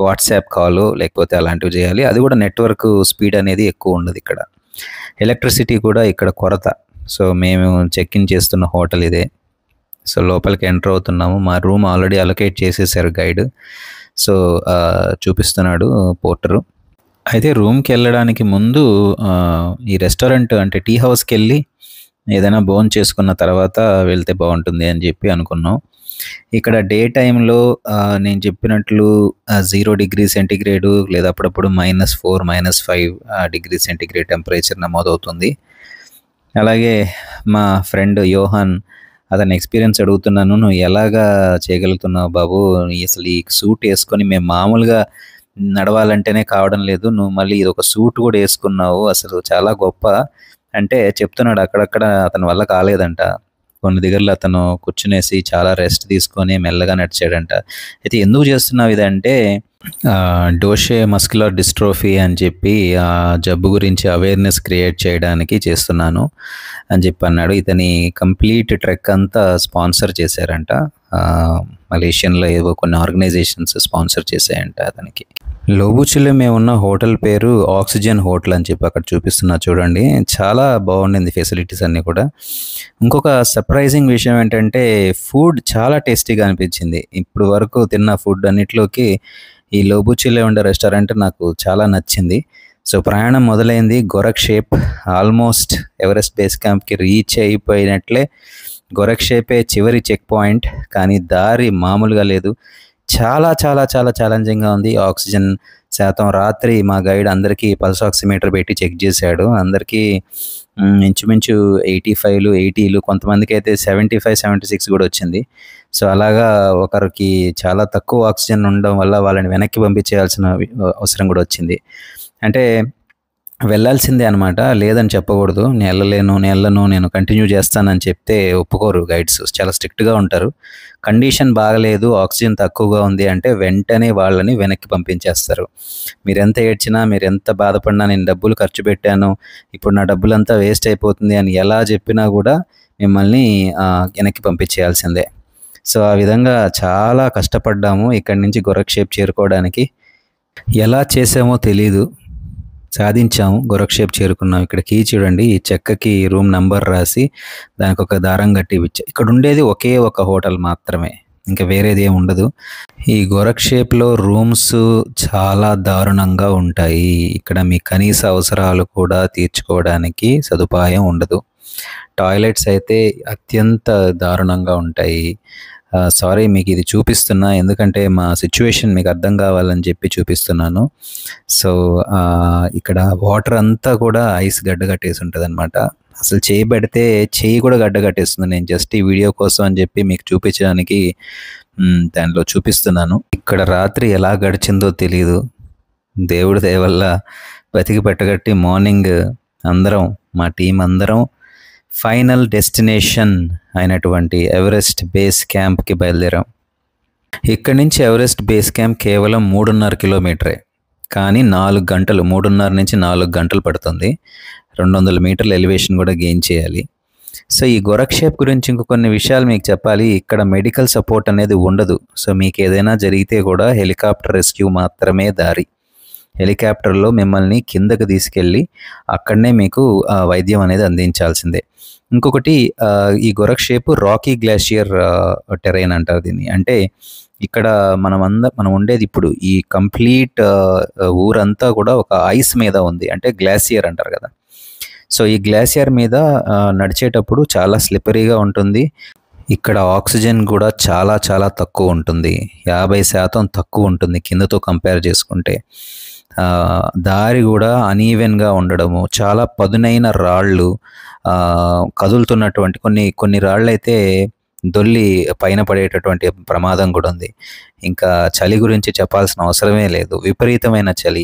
వాట్సాప్ కాల్ లేకపోతే అలాంటివి చేయాలి. అది కూడా నెట్వర్క్ స్పీడ్ అనేది ఎక్కువ ఉండదు ఇక్కడ. ఎలక్ట్రిసిటీ కూడా ఇక్కడ కొరత. సో మేము చెక్ ఇన్ చేస్తున్న హోటల్ ఇదే. సో లోపలికి ఎంటర్ అవుతున్నాము. మా రూమ్ ఆల్రెడీ అలొకేట్ చేసేసారు గైడ్. సో చూపిస్తున్నాడు పోర్టరు. అయితే రూమ్కి వెళ్ళడానికి ముందు ఈ రెస్టారెంట్ అంటే టీ హౌస్కి వెళ్ళి ఏదైనా భోజనం చేసుకున్న తర్వాత వెళ్తే బాగుంటుంది అని చెప్పి అనుకున్నాం. ఇక్కడ డే టైంలో నేను చెప్పినట్లు 0 డిగ్రీ సెంటిగ్రేడు లేదా అప్పుడప్పుడు -4, -5 డిగ్రీ సెంటిగ్రేడ్ టెంపరేచర్ నమోదవుతుంది. అలాగే మా ఫ్రెండ్ యోహాన్, అతని ఎక్స్పీరియన్స్ అడుగుతున్నాను, నువ్వు ఎలాగా చేయగలుగుతున్నావు బాబు, అసలు ఈ సూట్ వేసుకొని మేము మామూలుగా నడవాలంటేనే కావడం లేదు, నువ్వు మళ్ళీ ఇది ఒక సూట్ కూడా వేసుకున్నావు, అసలు చాలా గొప్ప అంటే చెప్తున్నాడు. అక్కడక్కడ అతని వల్ల కాలేదంట. కొన్ని దగ్గరలో అతను కూర్చునేసి చాలా రెస్ట్ తీసుకొని మెల్లగా నడిచాడంట. అయితే ఎందుకు చేస్తున్నావు ఇదంటే డోషే మస్కులర్ డిస్ట్రోఫీ అని చెప్పి ఆ జబ్బు గురించి అవేర్నెస్ క్రియేట్ చేయడానికి చేస్తున్నాను అని చెప్పి అన్నాడు. ఇతని కంప్లీట్ ట్రెక్ అంతా స్పాన్సర్ చేశారంట. మలేషియన్లో ఏవో కొన్ని ఆర్గనైజేషన్స్ స్పాన్సర్ చేశాయంట అతనికి. లోబుచిలో మేము ఉన్న హోటల్ పేరు ఆక్సిజన్ హోటల్ అని చెప్పి అక్కడ చూపిస్తున్నా చూడండి. చాలా బాగుండింది ఫెసిలిటీస్ అన్నీ కూడా. ఇంకొక సర్ప్రైజింగ్ విషయం ఏంటంటే ఫుడ్ చాలా టేస్టీగా అనిపించింది. ఇప్పుడు వరకు తిన్న ఫుడ్ అన్నిట్లోకి ఈ లోబుచిలో ఉండే రెస్టారెంట్ నాకు చాలా నచ్చింది. సో ప్రయాణం మొదలైంది. గోరక్షేప్ ఆల్మోస్ట్ ఎవరెస్ట్ బేస్ క్యాంప్కి రీచ్ అయిపోయినట్లే. గోరక్షేపే చివరి చెక్ పాయింట్, కానీ దారి మామూలుగా లేదు. చాలా చాలా చాలా ఛాలెంజింగ్గా ఉంది. ఆక్సిజన్ శాతం రాత్రి మా గైడ్ అందరికీ పల్స్ ఆక్సిమీటర్ పెట్టి చెక్ చేశాడు. అందరికీ ఇంచుమించు 85లు 80లు, కొంతమందికి అయితే 75, 76 కూడా వచ్చింది. సో అలాగా ఒకరికి చాలా తక్కువ ఆక్సిజన్ ఉండడం వల్ల వాళ్ళని వెనక్కి పంపించేయాల్సిన అవసరం కూడా వచ్చింది. అంటే వెళ్ళాల్సిందే అనమాట, లేదని చెప్పకూడదు. నేను నేను కంటిన్యూ చేస్తానని చెప్తే ఒప్పుకోరు గైడ్స్, చాలా స్ట్రిక్ట్గా ఉంటారు. కండిషన్ బాగలేదు, ఆక్సిజన్ తక్కువగా ఉంది అంటే వెంటనే వాళ్ళని వెనక్కి పంపించేస్తారు. మీరు ఎంత ఏడ్చినా, మీరు ఎంత బాధపడినా, నేను డబ్బులు ఖర్చు పెట్టాను, ఇప్పుడు నా డబ్బులంతా వేస్ట్ అయిపోతుంది అని ఎలా చెప్పినా కూడా మిమ్మల్ని వెనక్కి పంపించేయాల్సిందే. సో ఆ విధంగా చాలా కష్టపడ్డాము ఇక్కడి నుంచి గోరక్షేప్ చేరుకోవడానికి. ఎలా చేసామో తెలీదు, సాధించాము. గోరక్షేప్ చేరుకున్నాం. ఇక్కడ కీ చూడండి, ఈ చెక్కకి రూమ్ నంబర్ రాసి దానికి ఒక దారం కట్టి ఇచ్చా. ఇక్కడ ఉండేది ఒకే ఒక హోటల్ మాత్రమే, ఇంకా వేరేది ఏమి ఉండదు. ఈ గోరక్షేప్లో రూమ్స్ చాలా దారుణంగా ఉంటాయి. ఇక్కడ మీ కనీస అవసరాలు కూడా తీర్చుకోవడానికి సదుపాయం ఉండదు. టాయిలెట్స్ అయితే అత్యంత దారుణంగా ఉంటాయి. సారీ మీకు ఇది చూపిస్తున్నా, ఎందుకంటే మా సిచ్యువేషన్ మీకు అర్థం కావాలని చెప్పి చూపిస్తున్నాను. సో ఇక్కడ వాటర్ అంతా కూడా ఐస్ గడ్డ కట్టేసి ఉంటుంది అనమాట. అసలు చేయి పెడితే చేయి కూడా గడ్డ కట్టేస్తుంది. నేను జస్ట్ ఈ వీడియో కోసం అని చెప్పి మీకు చూపించడానికి దానిలో చూపిస్తున్నాను. ఇక్కడ రాత్రి ఎలా గడిచిందో తెలీదు. దేవుడి దయ వల్ల బతికి పెట్టగట్టి మార్నింగ్ అందరం, మా టీం అందరం ఫైనల్ డెస్టినేషన్ అయినటువంటి ఎవరెస్ట్ బేస్ క్యాంప్కి బయలుదేరాం. ఇక్కడి నుంచి ఎవరెస్ట్ బేస్ క్యాంప్ కేవలం 3.5 కిలోమీటరే, కానీ 4 గంటలు, 3.5 నుంచి 4 గంటలు పడుతుంది. 200 మీటర్ల ఎలివేషన్ కూడా గెయిన్ చేయాలి. సో ఈ గోరక్షేప్ గురించి ఇంకొన్ని విషయాలు మీకు చెప్పాలి. ఇక్కడ మెడికల్ సపోర్ట్ అనేది ఉండదు. సో మీకు ఏదైనా జరిగితే కూడా హెలికాప్టర్ రెస్క్యూ మాత్రమే దారి. హెలికాప్టర్లో మిమ్మల్ని కిందకు తీసుకెళ్ళి అక్కడనే మీకు వైద్యం అనేది అందించాల్సిందే. ఇంకొకటి, ఈ గోరక్షేప్ రాకీ గ్లేషియర్ టెరైన్ అంటారు దీన్ని. అంటే ఇక్కడ మనం ఉండేది ఇప్పుడు ఈ కంప్లీట్ ఊరంతా కూడా ఒక ఐస్ మీద ఉంది, అంటే గ్లాసియర్ అంటారు కదా. సో ఈ గ్లాసియర్ మీద నడిచేటప్పుడు చాలా స్లిప్పరీగా ఉంటుంది. ఇక్కడ ఆక్సిజన్ కూడా చాలా చాలా తక్కువ ఉంటుంది, 50% తక్కువ ఉంటుంది కిందతో కంపేర్ చేసుకుంటే. దారి కూడా అనీవెన్గా ఉండడము, చాలా పదునైన రాళ్ళు, కదులుతున్నటువంటి కొన్ని రాళ్ళు అయితే దొల్లి పైన పడేటటువంటి ప్రమాదం కూడా ఉంది. ఇంకా చలి గురించి చెప్పాల్సిన అవసరమే లేదు, విపరీతమైన చలి.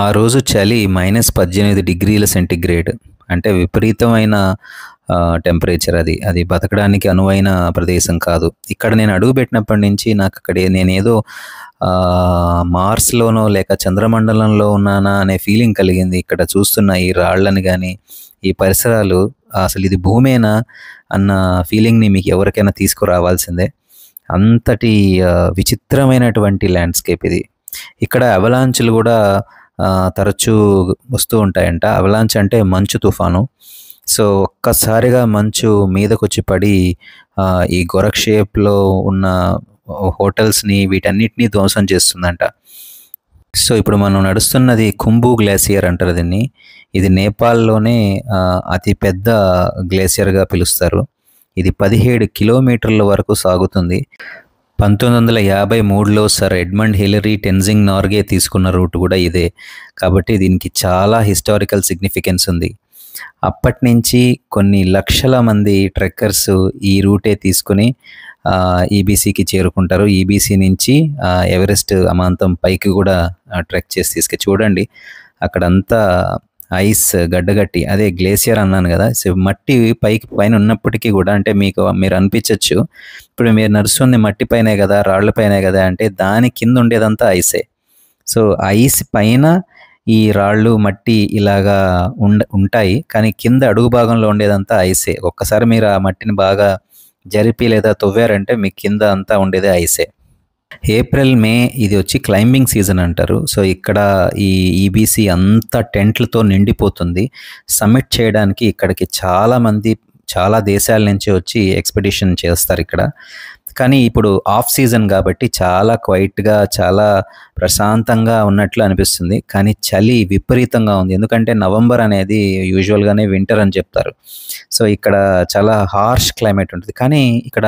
ఆ రోజు చలి -18 డిగ్రీల సెంటిగ్రేడ్, అంటే విపరీతమైన టెంపరేచర్. అది బతకడానికి అనువైన ప్రదేశం కాదు. ఇక్కడ నేను అడుగుపెట్టినప్పటి నుంచి నాకు అక్కడ నేనేదో మార్స్లోనో లేక చంద్రమండలంలో ఉన్నానా అనే ఫీలింగ్ కలిగింది. ఇక్కడ చూస్తున్న ఈ రాళ్ళని కానీ ఈ పరిసరాలు, అసలు ఇది భూమేనా అన్న ఫీలింగ్ని మీకు ఎవరికైనా తీసుకురావాల్సిందే. అంతటి విచిత్రమైనటువంటి ల్యాండ్స్కేప్ ఇది. ఇక్కడ అవలాంచ్లు కూడా తరచూ వస్తూ ఉంటాయంట. అవలాంచ్ అంటే మంచు తుఫాను. సో ఒక్కసారిగా మంచు మీదకొచ్చి పడి ఈ గొరక్ షేప్లో ఉన్న హోటల్స్ని వీటన్నిటినీ ధ్వంసం చేస్తుందంట. సో ఇప్పుడు మనం నడుస్తున్నది కుంబు గ్లేసియర్ అంటారు దీన్ని. ఇది నేపాల్లోనే అతి పెద్ద గ్లేసియర్గా పిలుస్తారు. ఇది 17 కిలోమీటర్ల వరకు సాగుతుంది. 1953లో sir Edmund Hillary Tenzing Norgay తీసుకున్న రూట్ కూడా ఇదే. కాబట్టి దీనికి చాలా హిస్టారికల్ సిగ్నిఫికెన్స్ ఉంది. అప్పటి నుంచి కొన్ని లక్షల మంది ట్రెక్కర్స్ ఈ రూటే తీసుకుని ఈబీసీకి చేరుకుంటారు. ఈబీసీ నుంచి ఎవరెస్ట్ అమాంతం పైకి కూడా ట్రెక్ చేసి చూడండి, అక్కడంతా ఐస్ గడ్డగట్టి, అదే గ్లేసియర్ అన్నాను కదా. సో మట్టి పైన ఉన్నప్పటికీ కూడా, అంటే మీరు అనిపించవచ్చు ఇప్పుడు మీరు నడుస్తుంది మట్టి పైనే కదా, రాళ్ల పైనే కదా అంటే, దాని కింద ఉండేదంతా ఐసే. సో ఐస్ పైన ఈ రాళ్ళు మట్టి ఇలాగా ఉంటాయి, కానీ కింద అడుగు భాగంలో ఉండేదంతా ఐసే. ఒక్కసారి మీరు ఆ మట్టిని బాగా జరిపి లేదా తవ్వారంటే మీ కింద అంతా ఉండేదే ఐసే. ఏప్రిల్ మే ఇది వచ్చి క్లైంబింగ్ సీజన్ అంటారు. సో ఇక్కడ ఈ ఈబీసీ అంతా టెంట్లతో నిండిపోతుంది. సమ్మిట్ చేయడానికి ఇక్కడికి చాలా దేశాల నుంచి వచ్చి ఎక్స్పెడిషన్ చేస్తారు ఇక్కడ. కానీ ఇప్పుడు ఆఫ్ సీజన్ కాబట్టి చాలా క్వైట్గా, చాలా ప్రశాంతంగా ఉన్నట్లు అనిపిస్తుంది. కానీ చలి విపరీతంగా ఉంది, ఎందుకంటే నవంబర్ అనేది యూజువల్గానే వింటర్ అని చెప్తారు. సో ఇక్కడ చాలా హార్ష్ క్లైమేట్ ఉంటుంది. కానీ ఇక్కడ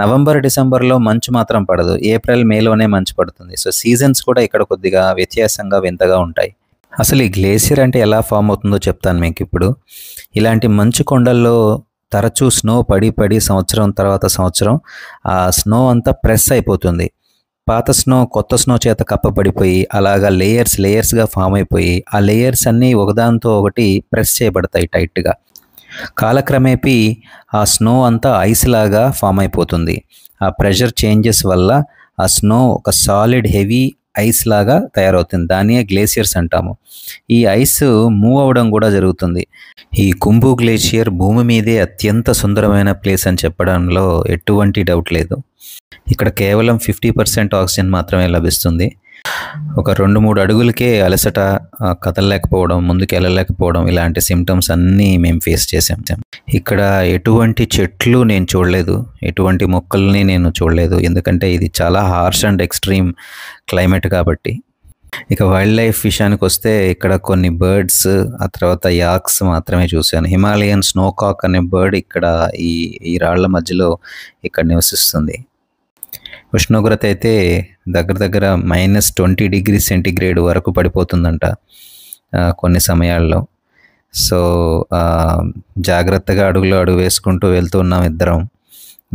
నవంబర్ డిసెంబర్లో మంచు మాత్రం పడదు, ఏప్రిల్ మేలోనే మంచు పడుతుంది. సో సీజన్స్ కూడా ఇక్కడ కొద్దిగా వ్యత్యాసంగా వింతగా ఉంటాయి. అసలు ఈ గ్లేసియర్ అంటే ఎలా ఫామ్ అవుతుందో చెప్తాను మీకు ఇప్పుడు. ఇలాంటి మంచు కొండల్లో తరచూ స్నో పడి సంవత్సరం తర్వాత సంవత్సరం ఆ స్నో అంతా ప్రెస్ అయిపోతుంది. పాత స్నో కొత్త స్నో చేత కప్పబడిపోయి అలాగా లేయర్స్గా ఫామ్ అయిపోయి, ఆ లేయర్స్ అన్నీ ఒకదాంతో ఒకటి ప్రెస్ చేయబడతాయి టైట్గా. కాలక్రమేపీ ఆ స్నో అంతా ఐస్ లాగా ఫామ్ అయిపోతుంది. ఆ ప్రెషర్ చేంజెస్ వల్ల ఆ స్నో ఒక సాలిడ్ హెవీ ఐస్ లాగా తయారవుతుంది. దాన్నే గ్లేసియర్స్ అంటాము. ఈ ఐస్ మూవ్ అవ్వడం కూడా జరుగుతుంది. ఈ కుంబు గ్లేషియర్ భూమి మీదే అత్యంత సుందరమైన ప్లేస్ అని చెప్పడంలో ఎటువంటి డౌట్ లేదు. ఇక్కడ కేవలం 50% ఆక్సిజన్ మాత్రమే లభిస్తుంది. ఒక 2-3 అడుగులకే అలసట, కదలలేకపోవడం, ముందుకు వెళ్ళలేకపోవడం, ఇలాంటి సిమ్టమ్స్ అన్నీ మేము ఫేస్ చేసాం. ఇక్కడ ఎటువంటి చెట్లు నేను చూడలేదు, ఎటువంటి మొక్కల్ని నేను చూడలేదు, ఎందుకంటే ఇది చాలా హార్ష్ అండ్ ఎక్స్ట్రీమ్ క్లైమేట్ కాబట్టి. ఇక వైల్డ్ లైఫ్ విషయానికి వస్తే ఇక్కడ కొన్ని బర్డ్స్, ఆ తర్వాత యాక్స్ మాత్రమే చూశాను. హిమాలయన్ స్నోకాక్ అనే బర్డ్ ఇక్కడ ఈ రాళ్ల మధ్యలో ఇక్కడ నివసిస్తుంది. ఉష్ణోగ్రత అయితే దగ్గర -20 డిగ్రీ సెంటిగ్రేడ్ వరకు పడిపోతుందంట కొన్ని సమయాల్లో. సో జాగ్రత్తగా అడుగు వేసుకుంటూ వెళ్తున్నాం ఇద్దరం.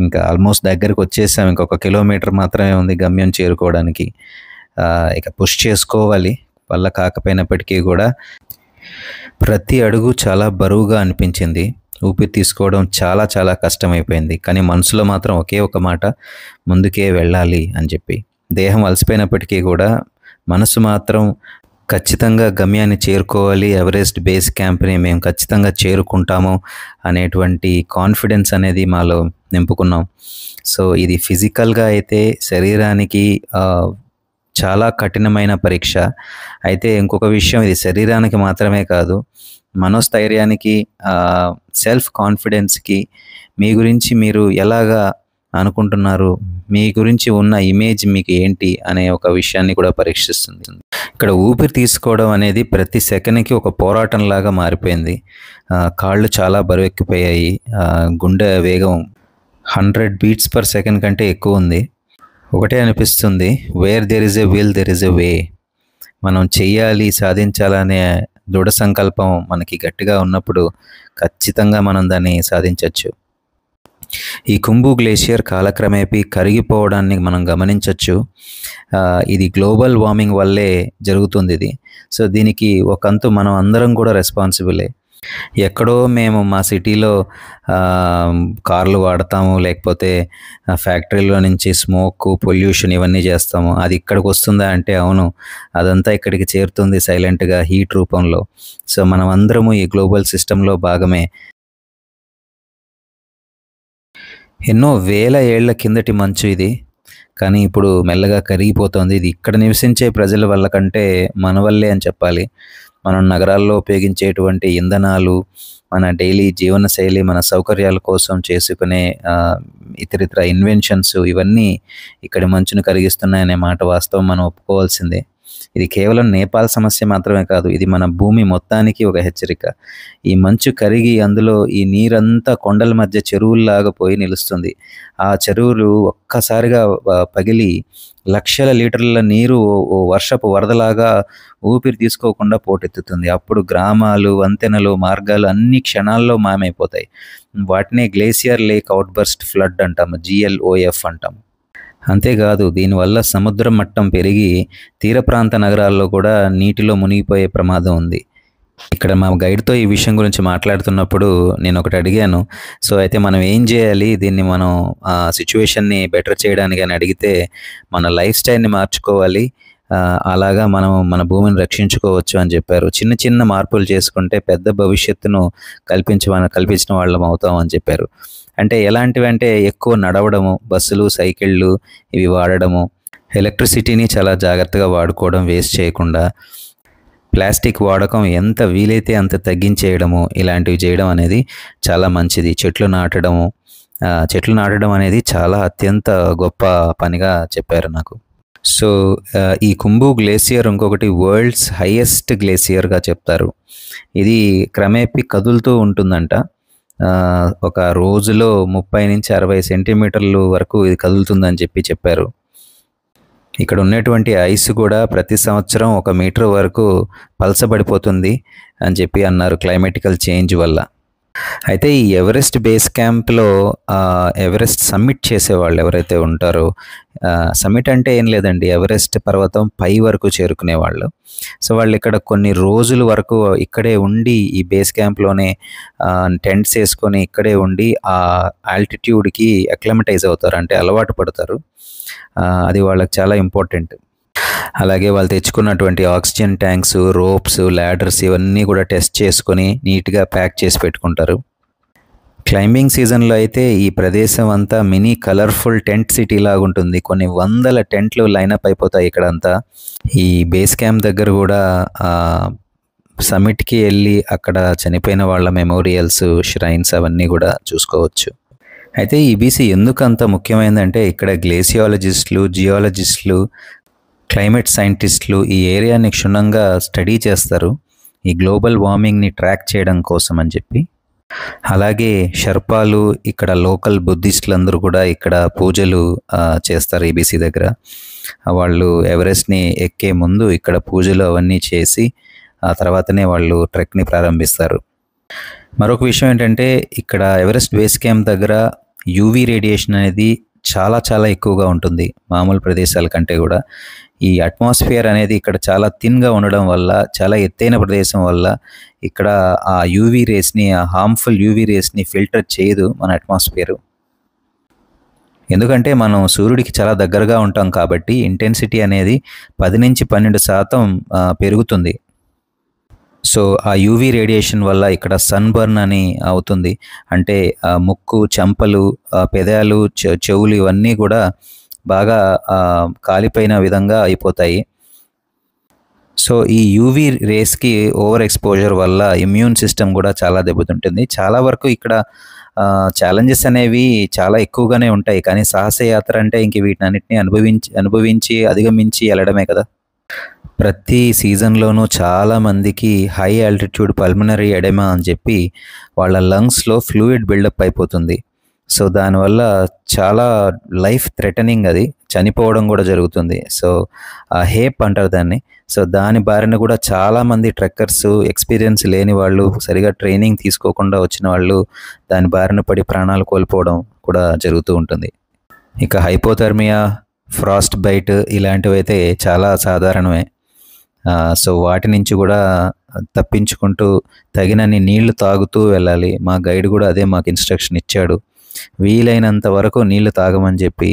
ఇంకా ఆల్మోస్ట్ దగ్గరికి వచ్చేసాం, ఇంకొక కిలోమీటర్ మాత్రమే ఉంది గమ్యం చేరుకోవడానికి. ఇక పుష్ చేసుకోవాలి వల్ల కాకపోయినప్పటికీ కూడా. ప్రతి అడుగు చాలా బరువుగా అనిపించింది, ఊపిరి తీసుకోవడం చాలా కష్టమైపోయింది. కానీ మనసులో మాత్రం ఒకే ఒక మాట, ముందుకే వెళ్ళాలి అని చెప్పి. దేహం అలసిపోయినప్పటికీ కూడా మనసు మాత్రం ఖచ్చితంగా గమ్యాన్ని చేరుకోవాలి, ఎవరెస్ట్ బేస్ క్యాంప్ని మేము ఖచ్చితంగా చేరుకుంటాము అనేటువంటి కాన్ఫిడెన్స్ అనేది మాలో నింపుకున్నాం. సో ఇది ఫిజికల్గా అయితే శరీరానికి చాలా కఠినమైన పరీక్ష. అయితే ఇంకొక విషయం, ఇది శరీరానికి మాత్రమే కాదు, మనోస్థైర్యానికి, సెల్ఫ్ కాన్ఫిడెన్స్కి, మీ గురించి మీరు ఎలాగా అనుకుంటున్నారు, మీ గురించి ఉన్న ఇమేజ్ మీకు ఏంటి అనే ఒక విషయాన్ని కూడా పరీక్షిస్తుంది. ఇక్కడ ఊపిరి తీసుకోవడం అనేది ప్రతి సెకండ్కి ఒక పోరాటంలాగా మారిపోయింది. కాళ్ళు చాలా బరువెక్కిపోయాయి, గుండె వేగం 100 బీట్స్ పర్ సెకండ్ కంటే ఎక్కువ ఉంది. ఒకటే అనిపిస్తుంది, where there is a will there is a way. మనం చెయ్యాలి, సాధించాలనే దృఢ సంకల్పం మనకి గట్టిగా ఉన్నప్పుడు ఖచ్చితంగా మనం దాన్ని సాధించవచ్చు. ఈ కుంభు గ్లేషియర్ కాలక్రమేపీ కరిగిపోవడాన్ని మనం గమనించవచ్చు. ఇది గ్లోబల్ వార్మింగ్ వల్లే జరుగుతుంది ఇది. సో దీనికి ఒకంతు మనం అందరం కూడా రెస్పాన్సిబులే. ఎక్కడో మేము మా సిటీలో కార్లు వాడతాము, లేకపోతే ఫ్యాక్టరీలో నుంచి స్మోక్, పొల్యూషన్ ఇవన్నీ చేస్తాము. అది ఇక్కడికి వస్తుందా అంటే అవును, అదంతా ఇక్కడికి చేరుతుంది సైలెంట్గా హీట్ రూపంలో. సో మనం అందరము ఈ గ్లోబల్ సిస్టంలో భాగమే. ఎన్నో వేల ఏళ్ల కిందటి మంచు ఇది, కానీ ఇప్పుడు మెల్లగా కరిగిపోతుంది. ఇది ఇక్కడ నివసించే ప్రజల వల్ల కంటే మన వల్లే అని చెప్పాలి. మనం నగరాల్లో ఉపయోగించేటువంటి ఇంధనాలు, మన డైలీ జీవనశైలి, మన సౌకర్యాల కోసం చేసుకునే ఇతరితర ఇన్వెన్షన్స్ ఇవన్నీ ఇక్కడి మంచును కరిగిస్తున్నాయనే మాట వాస్తవం, మనం ఒప్పుకోవాల్సిందే. ఇది కేవలం నేపాల్ సమస్య మాత్రమే కాదు, ఇది మన భూమి మొత్తానికి ఒక హెచ్చరిక. ఈ మంచు కరిగి అందులో ఈ నీరంతా కొండల మధ్య చెరువుల్లాగా పోయి నిలుస్తుంది. ఆ చెరువులు ఒక్కసారిగా పగిలి లక్షల లీటర్ల నీరు ఓ వర్షపు వరదలాగా ఊపిరి తీసుకోకుండా పోటెత్తుతుంది. అప్పుడు గ్రామాలు, వంతెనలు, మార్గాలు అన్ని క్షణాల్లో మాయమైపోతాయి. వాటినే గ్లేసియర్ లేక్ అవుట్బర్స్ట్ ఫ్లడ్ అంటాము, GLOF అంటాము. అంతేకాదు, దీనివల్ల సముద్ర మట్టం పెరిగి తీర ప్రాంత నగరాల్లో కూడా నీటిలో మునిగిపోయే ప్రమాదం ఉంది. ఇక్కడ మా గైడ్తో ఈ విషయం గురించి మాట్లాడుతున్నప్పుడు నేను ఒకటి అడిగాను. సో అయితే మనం ఏం చేయాలి, దీన్ని మనం సిచ్యువేషన్ని బెటర్ చేయడానికి అని అడిగితే, మన లైఫ్ స్టైల్ని మార్చుకోవాలి, అలాగా మనం మన భూమిని రక్షించుకోవచ్చు అని చెప్పారు. చిన్న చిన్న మార్పులు చేసుకుంటే పెద్ద భవిష్యత్తును కల్పించిన వాళ్ళం అవుతాం అని చెప్పారు. అంటే ఎలాంటివి అంటే ఎక్కువ నడవడము, బస్సులు, సైకిళ్ళు ఇవి వాడడము, ఎలక్ట్రిసిటీని చాలా జాగ్రత్తగా వాడుకోవడం, వేస్ట్ చేయకుండా, ప్లాస్టిక్ వాడకం ఎంత వీలైతే అంత తగ్గించేయడము, ఇలాంటివి చేయడం అనేది చాలా మంచిది. చెట్లు నాటడం అనేది చాలా అత్యంత గొప్ప పనిగా చెప్పారు నాకు. సో ఈ కుంభు గ్లేసియర్ ఇంకొకటి వరల్డ్స్ హైయెస్ట్ గ్లేసియర్గా చెప్తారు. ఇది క్రమేపీ కదులుతూ ఉంటుందంట. ఒక రోజులో 30 నుంచి 60 సెంటీమీటర్లు వరకు ఇది కదులుతుందని చెప్పారు. ఇక్కడ ఉన్నటువంటి ఐస్ కూడా ప్రతి సంవత్సరం 1 మీటర్ వరకు పలసబడిపోతుంది అని చెప్పి అన్నారు, క్లైమేటికల్ చేంజ్ వల్ల. అయితే ఈ ఎవరెస్ట్ బేస్ క్యాంప్లో ఎవరెస్ట్ సమ్మిట్ చేసేవాళ్ళు ఎవరైతే ఉంటారో, సమ్మిట్ అంటే ఏం లేదండి, ఎవరెస్ట్ పర్వతం పై వరకు చేరుకునేవాళ్ళు. సో వాళ్ళు ఇక్కడ కొన్ని రోజుల వరకు ఇక్కడే ఉండి ఈ బేస్ క్యాంప్లోనే టెంట్స్ వేసుకొని ఇక్కడే ఉండి ఆ ఆల్టిట్యూడ్కి అక్లమటైజ్ అవుతారు, అంటే అలవాటు పడతారు. అది వాళ్ళకి చాలా ఇంపార్టెంట్. అలాగే వాళ్ళు తెచ్చుకున్నటువంటి ఆక్సిజన్ ట్యాంక్స్, రోప్స్, ల్యాడర్స్ ఇవన్నీ కూడా టెస్ట్ చేసుకొని నీట్గా ప్యాక్ చేసి పెట్టుకుంటారు. క్లైంబింగ్ సీజన్లో అయితే ఈ ప్రదేశం అంతా మినీ కలర్ఫుల్ టెంట్ సిటీ లాగా ఉంటుంది. కొన్ని వందల టెంట్లు లైనప్ అయిపోతాయి ఇక్కడంతా. ఈ బేస్ క్యాంప్ దగ్గర కూడా సమిట్కి వెళ్ళి అక్కడ చనిపోయిన వాళ్ళ మెమోరియల్స్, ష్రైన్స్ అవన్నీ కూడా చూసుకోవచ్చు. అయితే ఈ బీసీ ఎందుకు అంత ముఖ్యమైనదంటే, ఇక్కడ గ్లేసియాలజిస్టులు, జియాలజిస్టులు, క్లైమేట్ సైంటిస్టులు ఈ ఏరియాని క్షుణ్ణంగా స్టడీ చేస్తారు ఈ గ్లోబల్ వార్మింగ్ని ట్రాక్ చేయడం కోసం అని చెప్పి. అలాగే షర్పాలు, ఇక్కడ లోకల్ బుద్ధిస్టులు అందరూ కూడా ఇక్కడ పూజలు చేస్తారు ఈబీసీ దగ్గర. వాళ్ళు ఎవరెస్ట్ని ఎక్కే ముందు ఇక్కడ పూజలు అవన్నీ చేసి ఆ తర్వాతనే వాళ్ళు ట్రెక్ని ప్రారంభిస్తారు. మరొక విషయం ఏంటంటే, ఇక్కడ ఎవరెస్ట్ బేస్ క్యాంప్ దగ్గర యూవీ రేడియేషన్ అనేది చాలా చాలా ఎక్కువగా ఉంటుంది మామూలు ప్రదేశాల కంటే కూడా. ఈ అట్మాస్ఫియర్ అనేది ఇక్కడ చాలా థిన్గా ఉండడం వల్ల, చాలా ఎత్తైన ప్రదేశం వల్ల ఇక్కడ ఆ యూవీ రేస్ని, ఆ హార్మ్ఫుల్ యూవీ రేస్ని ఫిల్టర్ చేయదు మన అట్మాస్ఫియర్. ఎందుకంటే మనం సూర్యుడికి చాలా దగ్గరగా ఉంటాం కాబట్టి ఇంటెన్సిటీ అనేది 10 నుంచి 12% పెరుగుతుంది. సో ఆ యూవీ రేడియేషన్ వల్ల ఇక్కడ సన్బర్న్ అని అవుతుంది. అంటే ముక్కు, చెంపలు, పెదాలు, చెవులు ఇవన్నీ కూడా బాగా కాలిపోయిన విధంగా అయిపోతాయి. సో ఈ యూవీ రేస్కి ఓవర్ ఎక్స్పోజర్ వల్ల ఇమ్యూన్ సిస్టమ్ కూడా చాలా దెబ్బతింటుంది. చాలా వరకు ఇక్కడ ఛాలెంజెస్ అనేవి చాలా ఎక్కువగానే ఉంటాయి. కానీ సాహసయాత్ర అంటే ఇంక వీటినన్నిటిని అనుభవించి అధిగమించి వెళ్ళడమే కదా. ప్రతి సీజన్లోనూ చాలామందికి హై ఆల్టిట్యూడ్ పల్మనరీ ఎడెమా అని చెప్పి వాళ్ళ లంగ్స్లో ఫ్లూయిడ్ బిల్డప్ అయిపోతుంది. సో దానివల్ల చాలా లైఫ్ థ్రెటనింగ్, అది చనిపోవడం కూడా జరుగుతుంది. సో హేప్ అంటారు దాన్ని. సో దాని బారిన కూడా చాలామంది ట్రెక్కర్స్, ఎక్స్పీరియన్స్ లేని వాళ్ళు, సరిగా ట్రైనింగ్ తీసుకోకుండా వచ్చిన వాళ్ళు దాని బారిన పడి ప్రాణాలు కోల్పోవడం కూడా జరుగుతూ ఉంటుంది. ఇక హైపోథర్మియా, ఫ్రాస్ట్ బైట్ ఇలాంటివి అయితే చాలా సాధారణమే. సో వాటి నుంచి కూడా తప్పించుకుంటూ తగినన్ని నీళ్లు తాగుతూ వెళ్ళాలి. మా గైడ్ కూడా అదే మాకు ఇన్స్ట్రక్షన్ ఇచ్చాడు. వీలైనంత వరకు నీళ్లు తాగమని చెప్పి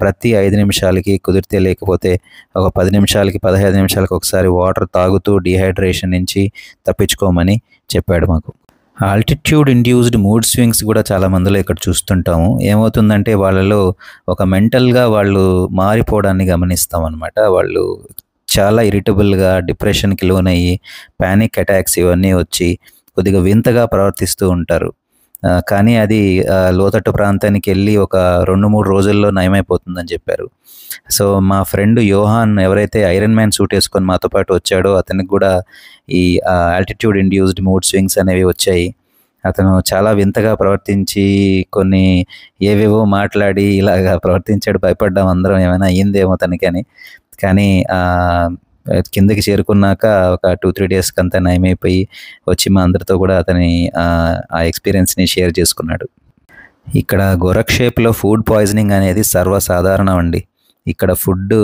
ప్రతి 5 నిమిషాలకి, కుదిరితే లేకపోతే ఒక 10 నిమిషాలకి, 15 నిమిషాలకి ఒకసారి వాటర్ తాగుతూ డీహైడ్రేషన్ నుంచి తప్పించుకోమని చెప్పాడు మాకు. ఆల్టిట్యూడ్ ఇండ్యూస్డ్ మూడ్ స్వింగ్స్ కూడా చాలా మందిలో ఇక్కడ చూస్తుంటాము. ఏమవుతుందంటే వాళ్ళలో ఒక మెంటల్గా వాళ్ళు మారిపోవడాన్ని గమనిస్తాం అన్నమాట. వాళ్ళు చాలా ఇరిటబుల్గా, డిప్రెషన్కి లోనయ్యి, ప్యానిక్ అటాక్స్ ఇవన్నీ వచ్చి కొద్దిగా వింతగా ప్రవర్తిస్తూ ఉంటారు. కానీ అది లోతట్టు ప్రాంతానికి వెళ్ళి ఒక 2-3 రోజుల్లో నయమైపోతుందని చెప్పారు. సో మా ఫ్రెండ్ యోహాన్ ఎవరైతే ఐరన్ మ్యాన్ సూట్ వేసుకొని మాతో పాటు వచ్చాడో అతనికి కూడా ఈ ఆల్టిట్యూడ్ ఇండ్యూస్డ్ మూడ్ స్వింగ్స్ అనేవి వచ్చాయి. అతను చాలా వింతగా ప్రవర్తించి కొన్ని ఏవేవో మాట్లాడి ఇలాగా ప్రవర్తించాడు. భయపడ్డాం అందరం, ఏమైనా అయ్యిందేమో తనకని. కానీ కిందకి చేరుకున్నాక ఒక 2-3 డేస్కి అంతా నయమైపోయి వచ్చి మా అందరితో కూడా అతని ఆ ఎక్స్పీరియన్స్ని షేర్ చేసుకున్నాడు. ఇక్కడ గోరక్షేప్లో ఫుడ్ పాయిజనింగ్ అనేది సర్వసాధారణం అండి. ఇక్కడ ఫుడ్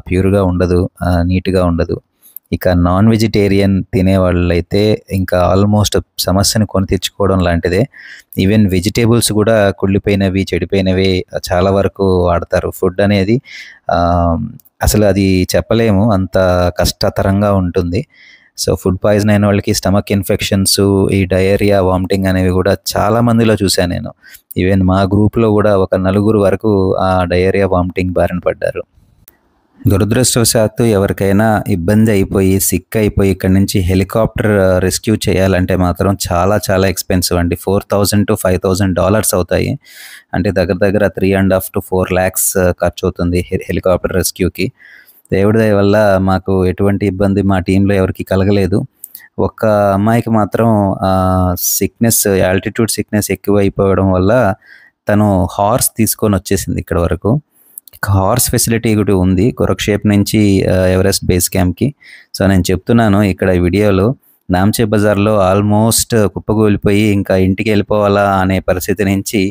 ప్యూర్గా ఉండదు, నీట్గా ఉండదు. ఇక నాన్ వెజిటేరియన్ తినేవాళ్ళైతే ఇంకా ఆల్మోస్ట్ సమస్యను కొని తెచ్చుకోవడం లాంటిదే. ఈవెన్ వెజిటేబుల్స్ కూడా కుళ్ళిపోయినవి, చెడిపోయినవి చాలా వరకు వాడతారు. ఫుడ్ అనేది అసలు అది చెప్పలేము, అంత కష్టతరంగా ఉంటుంది. సో ఫుడ్ పాయిజన్ అయిన వాళ్ళకి స్టమక్ ఇన్ఫెక్షన్స్, ఈ డయేరియా, వామిటింగ్ అనేవి కూడా చాలా మందిలో చూశాను నేను. ఈవెన్ మా గ్రూప్లో కూడా ఒక 4 వరకు ఆ డయేరియా, వామిటింగ్ బారిన పడ్డారు. దురదృష్టవశాత్తు ఎవరికైనా ఇబ్బంది అయిపోయి, సిక్ అయిపోయి ఇక్కడి నుంచి హెలికాప్టర్ రెస్క్యూ చేయాలంటే మాత్రం చాలా చాలా ఎక్స్పెన్సివ్ అండి. $4,000 to $5,000 అవుతాయి. అంటే దగ్గర 3.5 to 4 lakhs ఖర్చు అవుతుంది హెలికాప్టర్ రెస్క్యూకి. దేవుడి దయ వల్ల మాకు ఎటువంటి ఇబ్బంది మా టీంలో ఎవరికి కలగలేదు. ఒక్క అమ్మాయికి మాత్రం సిక్నెస్, ఆల్టిట్యూడ్ సిక్నెస్ ఎక్కువ అయిపోవడం వల్ల తను హార్స్ తీసుకొని వచ్చేసింది ఇక్కడ వరకు. హార్స్ ఫెసిలిటీ కూడా ఉంది గోరక్షేప్ నుంచి ఎవరెస్ట్ బేస్ క్యాంప్కి. సో నేను చెప్తున్నాను ఇక్కడ వీడియోలో, నామ్చే బజార్లో ఆల్మోస్ట్ కుప్పకూలిపోయి ఇంకా ఇంటికి వెళ్ళిపోవాలా అనే పరిస్థితి నుంచి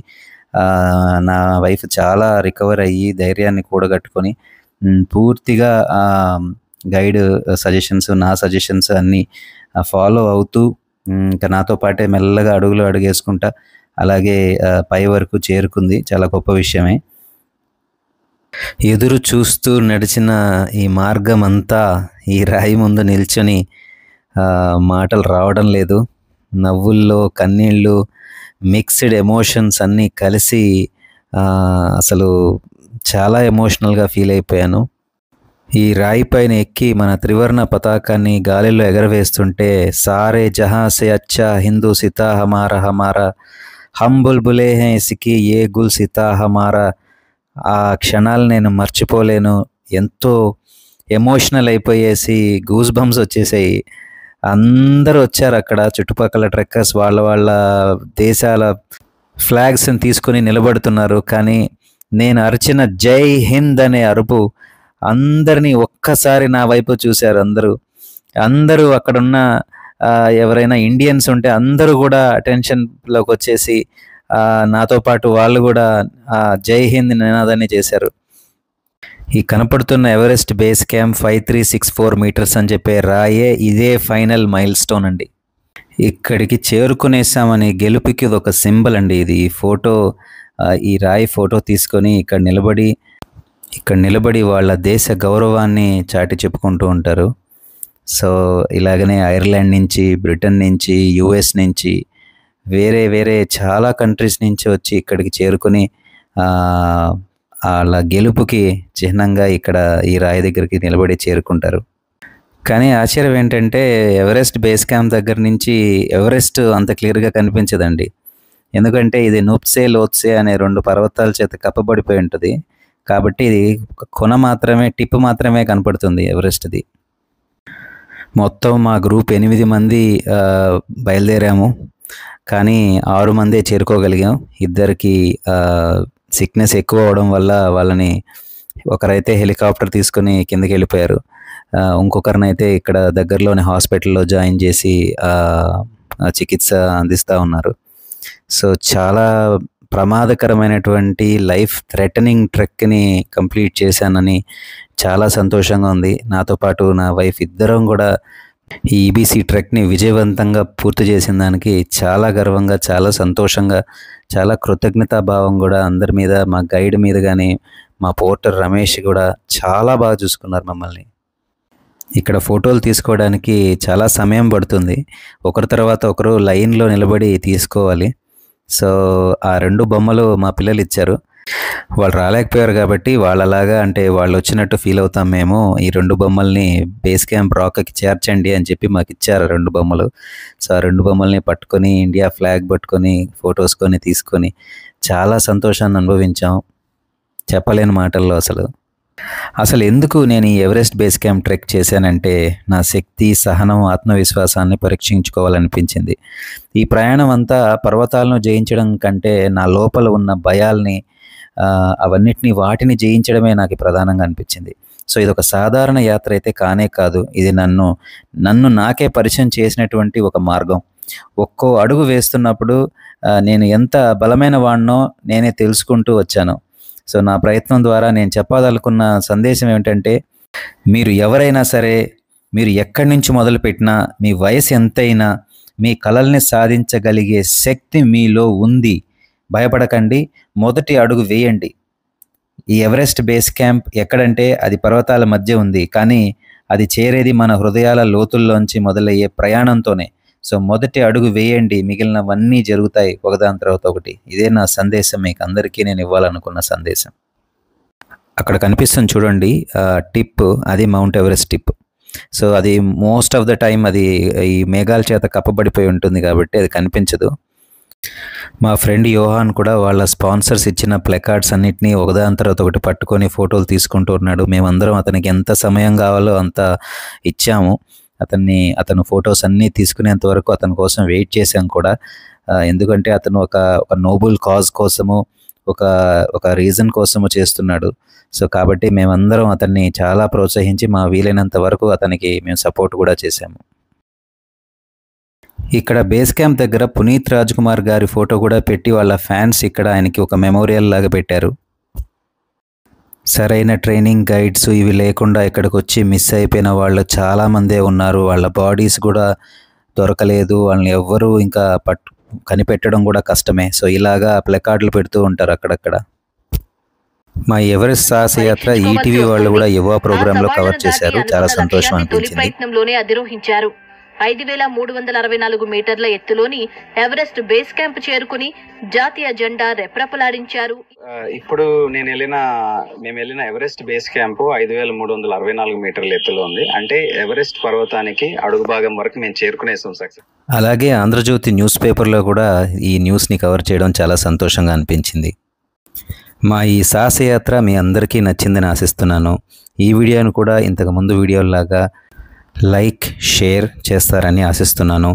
నా వైఫ్ చాలా రికవర్ అయ్యి ధైర్యాన్ని కూడగట్టుకొని పూర్తిగా గైడ్ సజెషన్స్, నా సజెషన్స్ అన్నీ ఫాలో అవుతూ ఇంకా నాతో పాటే మెల్లగా అడుగులు అడుగేసుకుంటా అలాగే పై వరకు చేరుకుంది. చాలా గొప్ప విషయమే. ఎదురు చూస్తూ నడిచిన ఈ మార్గం అంతా ఈ రాయి ముందు నిల్చొని మాటలు రావడం లేదు. నవ్వుల్లో కన్నీళ్ళు, మిక్స్డ్ ఎమోషన్స్ అన్నీ కలిసి అసలు చాలా ఎమోషనల్గా ఫీల్ అయిపోయాను. ఈ రాయి పైన ఎక్కి మన త్రివర్ణ పతాకాన్ని గాలిలో ఎగరవేస్తుంటే, సారే జహా సే అచ్చా హిందూ సితా హమారా హమారా, హమ్ బుల్బులే హే ఇస్కి ఏ గుల్ సితా హమారా, ఆ క్షణాలు నేను మర్చిపోలేను. ఎంతో ఎమోషనల్ అయిపోయేసి గూస్ బంప్స్ వచ్చేసాయి. అందరూ వచ్చారు అక్కడ, చుట్టుపక్కల ట్రెక్కర్స్ వాళ్ళ దేశాల ఫ్లాగ్స్ని తీసుకుని నిలబడుతున్నారు. కానీ నేను అరిచిన జై హింద్ అనే అరుపు అందరినీ ఒక్కసారి నా వైపు చూశారు. అందరూ అక్కడున్న ఎవరైనా ఇండియన్స్ ఉంటే అందరూ కూడా అటెన్షన్లోకి వచ్చేసి నాతో పాటు వాళ్ళు కూడా జై హింద్ నినాదాన్ని చేశారు. ఈ కనపడుతున్న ఎవరెస్ట్ బేస్ క్యాంప్ 5364 meters అని చెప్పే రాయే ఇదే ఫైనల్ మైల్ స్టోన్ అండి. ఇక్కడికి చేరుకునేసామని గెలుపుకి ఒక సింబల్ అండి ఇది. ఫోటో, ఈ రాయి ఫోటో తీసుకొని ఇక్కడ నిలబడి వాళ్ళ దేశ గౌరవాన్ని చాటి చెప్పుకుంటూ ఉంటారు. సో ఇలాగనే ఐర్లాండ్ నుంచి, బ్రిటన్ నుంచి, యుఎస్ నుంచి, వేరే చాలా కంట్రీస్ నుంచి వచ్చి ఇక్కడికి చేరుకుని వాళ్ళ గెలుపుకి చిహ్నంగా ఇక్కడ ఈ రాయి దగ్గరికి నిలబడి చేరుకుంటారు. కానీ ఆశ్చర్యం ఏంటంటే ఎవరెస్ట్ బేస్ క్యాంప్ దగ్గర నుంచి ఎవరెస్ట్ అంత క్లియర్గా కనిపించదండి. ఎందుకంటే ఇది నూప్సే, లోత్సే అనే 2 పర్వతాల చేత కప్పబడిపోయి ఉంటుంది. కాబట్టి ఇది కొన మాత్రమే, టిప్ మాత్రమే కనపడుతుంది ఎవరెస్ట్ది. మొత్తం మా గ్రూప్ 8 మంది బయలుదేరాము. కానీ 6 మందే చేరుకోగలిగాం. ఇద్దరికి సిక్నెస్ ఎక్కువ అవ్వడం వల్ల వాళ్ళని ఒకరైతే హెలికాప్టర్ తీసుకొని కిందకి వెళ్ళిపోయారు. ఇంకొకరినైతే ఇక్కడ దగ్గరలోని హాస్పిటల్లో జాయిన్ చేసి చికిత్స అందిస్తూ ఉన్నారు. సో చాలా ప్రమాదకరమైనటువంటి లైఫ్ థ్రెటనింగ్ ట్రెక్ని కంప్లీట్ చేశానని చాలా సంతోషంగా ఉంది. నాతో పాటు నా వైఫ్ ఇద్దరం కూడా ఈ ఈబీసీ ట్రెక్ని విజయవంతంగా పూర్తి చేసిన దానికి చాలా గర్వంగా, చాలా సంతోషంగా, చాలా కృతజ్ఞతాభావం కూడా అందరి మీద, మా గైడ్ మీద కానీ, మా పోర్టర్ రమేష్ కూడా చాలా బాగా చూసుకున్నారు మమ్మల్ని. ఇక్కడ ఫోటోలు తీసుకోవడానికి చాలా సమయం పడుతుంది. ఒకరి తర్వాత ఒకరు లైన్లో నిలబడి తీసుకోవాలి. సో ఆ 2 బొమ్మలు మా పిల్లలు ఇచ్చారు. వాళ్ళు రాలేకపోయారు కాబట్టి వాళ్ళలాగా, అంటే వాళ్ళు వచ్చినట్టు ఫీల్ అవుతాం మేము. ఈ 2 బొమ్మల్ని బేస్ క్యాంప్ రాక్కి చేర్చండి అని చెప్పి మాకు ఇచ్చారు 2 బొమ్మలు. సో ఆ 2 బొమ్మల్ని పట్టుకొని ఇండియా ఫ్లాగ్ పట్టుకొని ఫొటోస్ తీసుకొని చాలా సంతోషాన్ని అనుభవించాం. చెప్పలేని మాటల్లో అసలు ఎందుకు నేను ఈ ఎవరెస్ట్ బేస్ క్యాంప్ ట్రెక్ చేశానంటే నా శక్తి, సహనం, ఆత్మవిశ్వాసాన్ని పరీక్షించుకోవాలనిపించింది. ఈ ప్రయాణం అంతా పర్వతాలను జయించడం కంటే నా లోపల ఉన్న భయాల్ని, వాటిని జయించడమే నాకు ప్రధానంగా అనిపించింది. సో ఇది ఒక సాధారణ యాత్ర అయితే కానే కాదు. ఇది నన్ను నాకే పరిచయం చేసినటువంటి ఒక మార్గం. ఒక్కో అడుగు వేస్తున్నప్పుడు నేను ఎంత బలమైన వాడినో నేనే తెలుసుకుంటూ వచ్చాను. సో నా ప్రయత్నం ద్వారా నేను చెప్పదలుకున్న సందేశం ఏమిటంటే, మీరు ఎవరైనా సరే, మీరు ఎక్కడి నుంచి మొదలుపెట్టినా, మీ వయసు ఎంతైనా, మీ కలల్ని సాధించగలిగే శక్తి మీలో ఉంది. భయపడకండి, మొదటి అడుగు వేయండి. ఈ ఎవరెస్ట్ బేస్ క్యాంప్ ఎక్కడంటే అది పర్వతాల మధ్య ఉంది, కానీ అది చేరేది మన హృదయాల లోతుల్లోంచి మొదలయ్యే ప్రయాణంతోనే. సో మొదటి అడుగు వేయండి, మిగిలినవన్నీ జరుగుతాయి ఒకదాని తర్వాత ఒకటి. ఇదే నా సందేశం, మీకు అందరికీ నేను ఇవ్వాలనుకున్న సందేశం. అక్కడ కనిపిస్తుంది చూడండి టిప్, అది మౌంట్ ఎవరెస్ట్ టిప్. సో అది మోస్ట్ ఆఫ్ ద టైం అది ఈ మేఘాల చేత కప్పబడిపోయి ఉంటుంది కాబట్టి అది కనిపించదు. మా ఫ్రెండ్ యోహాన్ కూడా వాళ్ళ స్పాన్సర్స్ ఇచ్చిన ప్లకార్డ్స్ అన్నిటినీ ఒకదాని తర్వాత ఒకటి పట్టుకొని ఫోటోలు తీసుకుంటూ ఉన్నాడు. మేమందరం అతనికి ఎంత సమయం కావాలో అంత ఇచ్చాము. అతను ఫొటోస్ అన్నీ తీసుకునేంత వరకు అతని కోసం వెయిట్ చేశాం కూడా. ఎందుకంటే అతను ఒక నోబుల్ కాజ్ కోసము, ఒక రీజన్ కోసము చేస్తున్నాడు. సో కాబట్టి మేమందరం అతన్ని చాలా ప్రోత్సహించి మా వీలైనంత వరకు అతనికి మేము సపోర్ట్ కూడా చేశాము. ఇక్కడ బేస్ క్యాంప్ దగ్గర పునీత్ రాజ్ కుమార్ గారి ఫోటో కూడా పెట్టి వాళ్ళ ఫ్యాన్స్ ఇక్కడ ఆయనకి ఒక మెమోరియల్ లాగా పెట్టారు. సరైన ట్రైనింగ్ గైడ్స్ ఇవి లేకుండా ఇక్కడికి వచ్చి మిస్ అయిపోయిన వాళ్ళు చాలామందే ఉన్నారు. వాళ్ళ బాడీస్ కూడా దొరకలేదు, వాళ్ళని ఎవ్వరూ ఇంకా కనిపెట్టడం కూడా కష్టమే. సో ఇలాగా ప్లకార్డులు పెడుతూ ఉంటారు అక్కడక్కడ. మా ఎవరెస్ట్ సాహసయాత్ర ఈటీవీ వాళ్ళు కూడా యువ ప్రోగ్రాంలో కవర్ చేశారు. చాలా సంతోషం అనిపించింది. 5364 మీటర్ల ఎత్తులోని ఎవరెస్ట్ బేస్ క్యాంప్ చేరుకుని జాతీయ జెండా రెప్రపలాడించారు. ఇప్పుడు మేము వెళ్ళిన ఎవరెస్ట్ బేస్ క్యాంప్ 5364 మీటర్ల ఎత్తులో ఉంది. అంటే ఎవరెస్ట్ పర్వతానికి అడుగు భాగం వరకు మేము చేరుకునేసాం సక్సెస్. అలాగే ఆంధ్రజ్యోతి న్యూస్ పేపర్లో కూడా ఈ న్యూస్ని కవర్ చేయడం చాలా సంతోషంగా అనిపించింది. మా ఈ సాహసయాత్ర మీ అందరికీ నచ్చిందని ఆశిస్తున్నాను. ఈ వీడియోను కూడా ఇంతకుముందు వీడియోలాగా లైక్, షేర్ చేస్తారని ఆశిస్తున్నాను.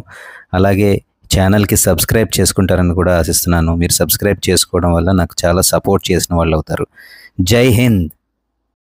అలాగే ఛానల్కి సబ్స్క్రైబ్ చేసుకుంటారని కూడా ఆశిస్తున్నాను. మీరు సబ్స్క్రైబ్ చేసుకోవడం వల్ల నాకు చాలా సపోర్ట్ చేసిన వాళ్ళు అవుతారు. జై హింద్.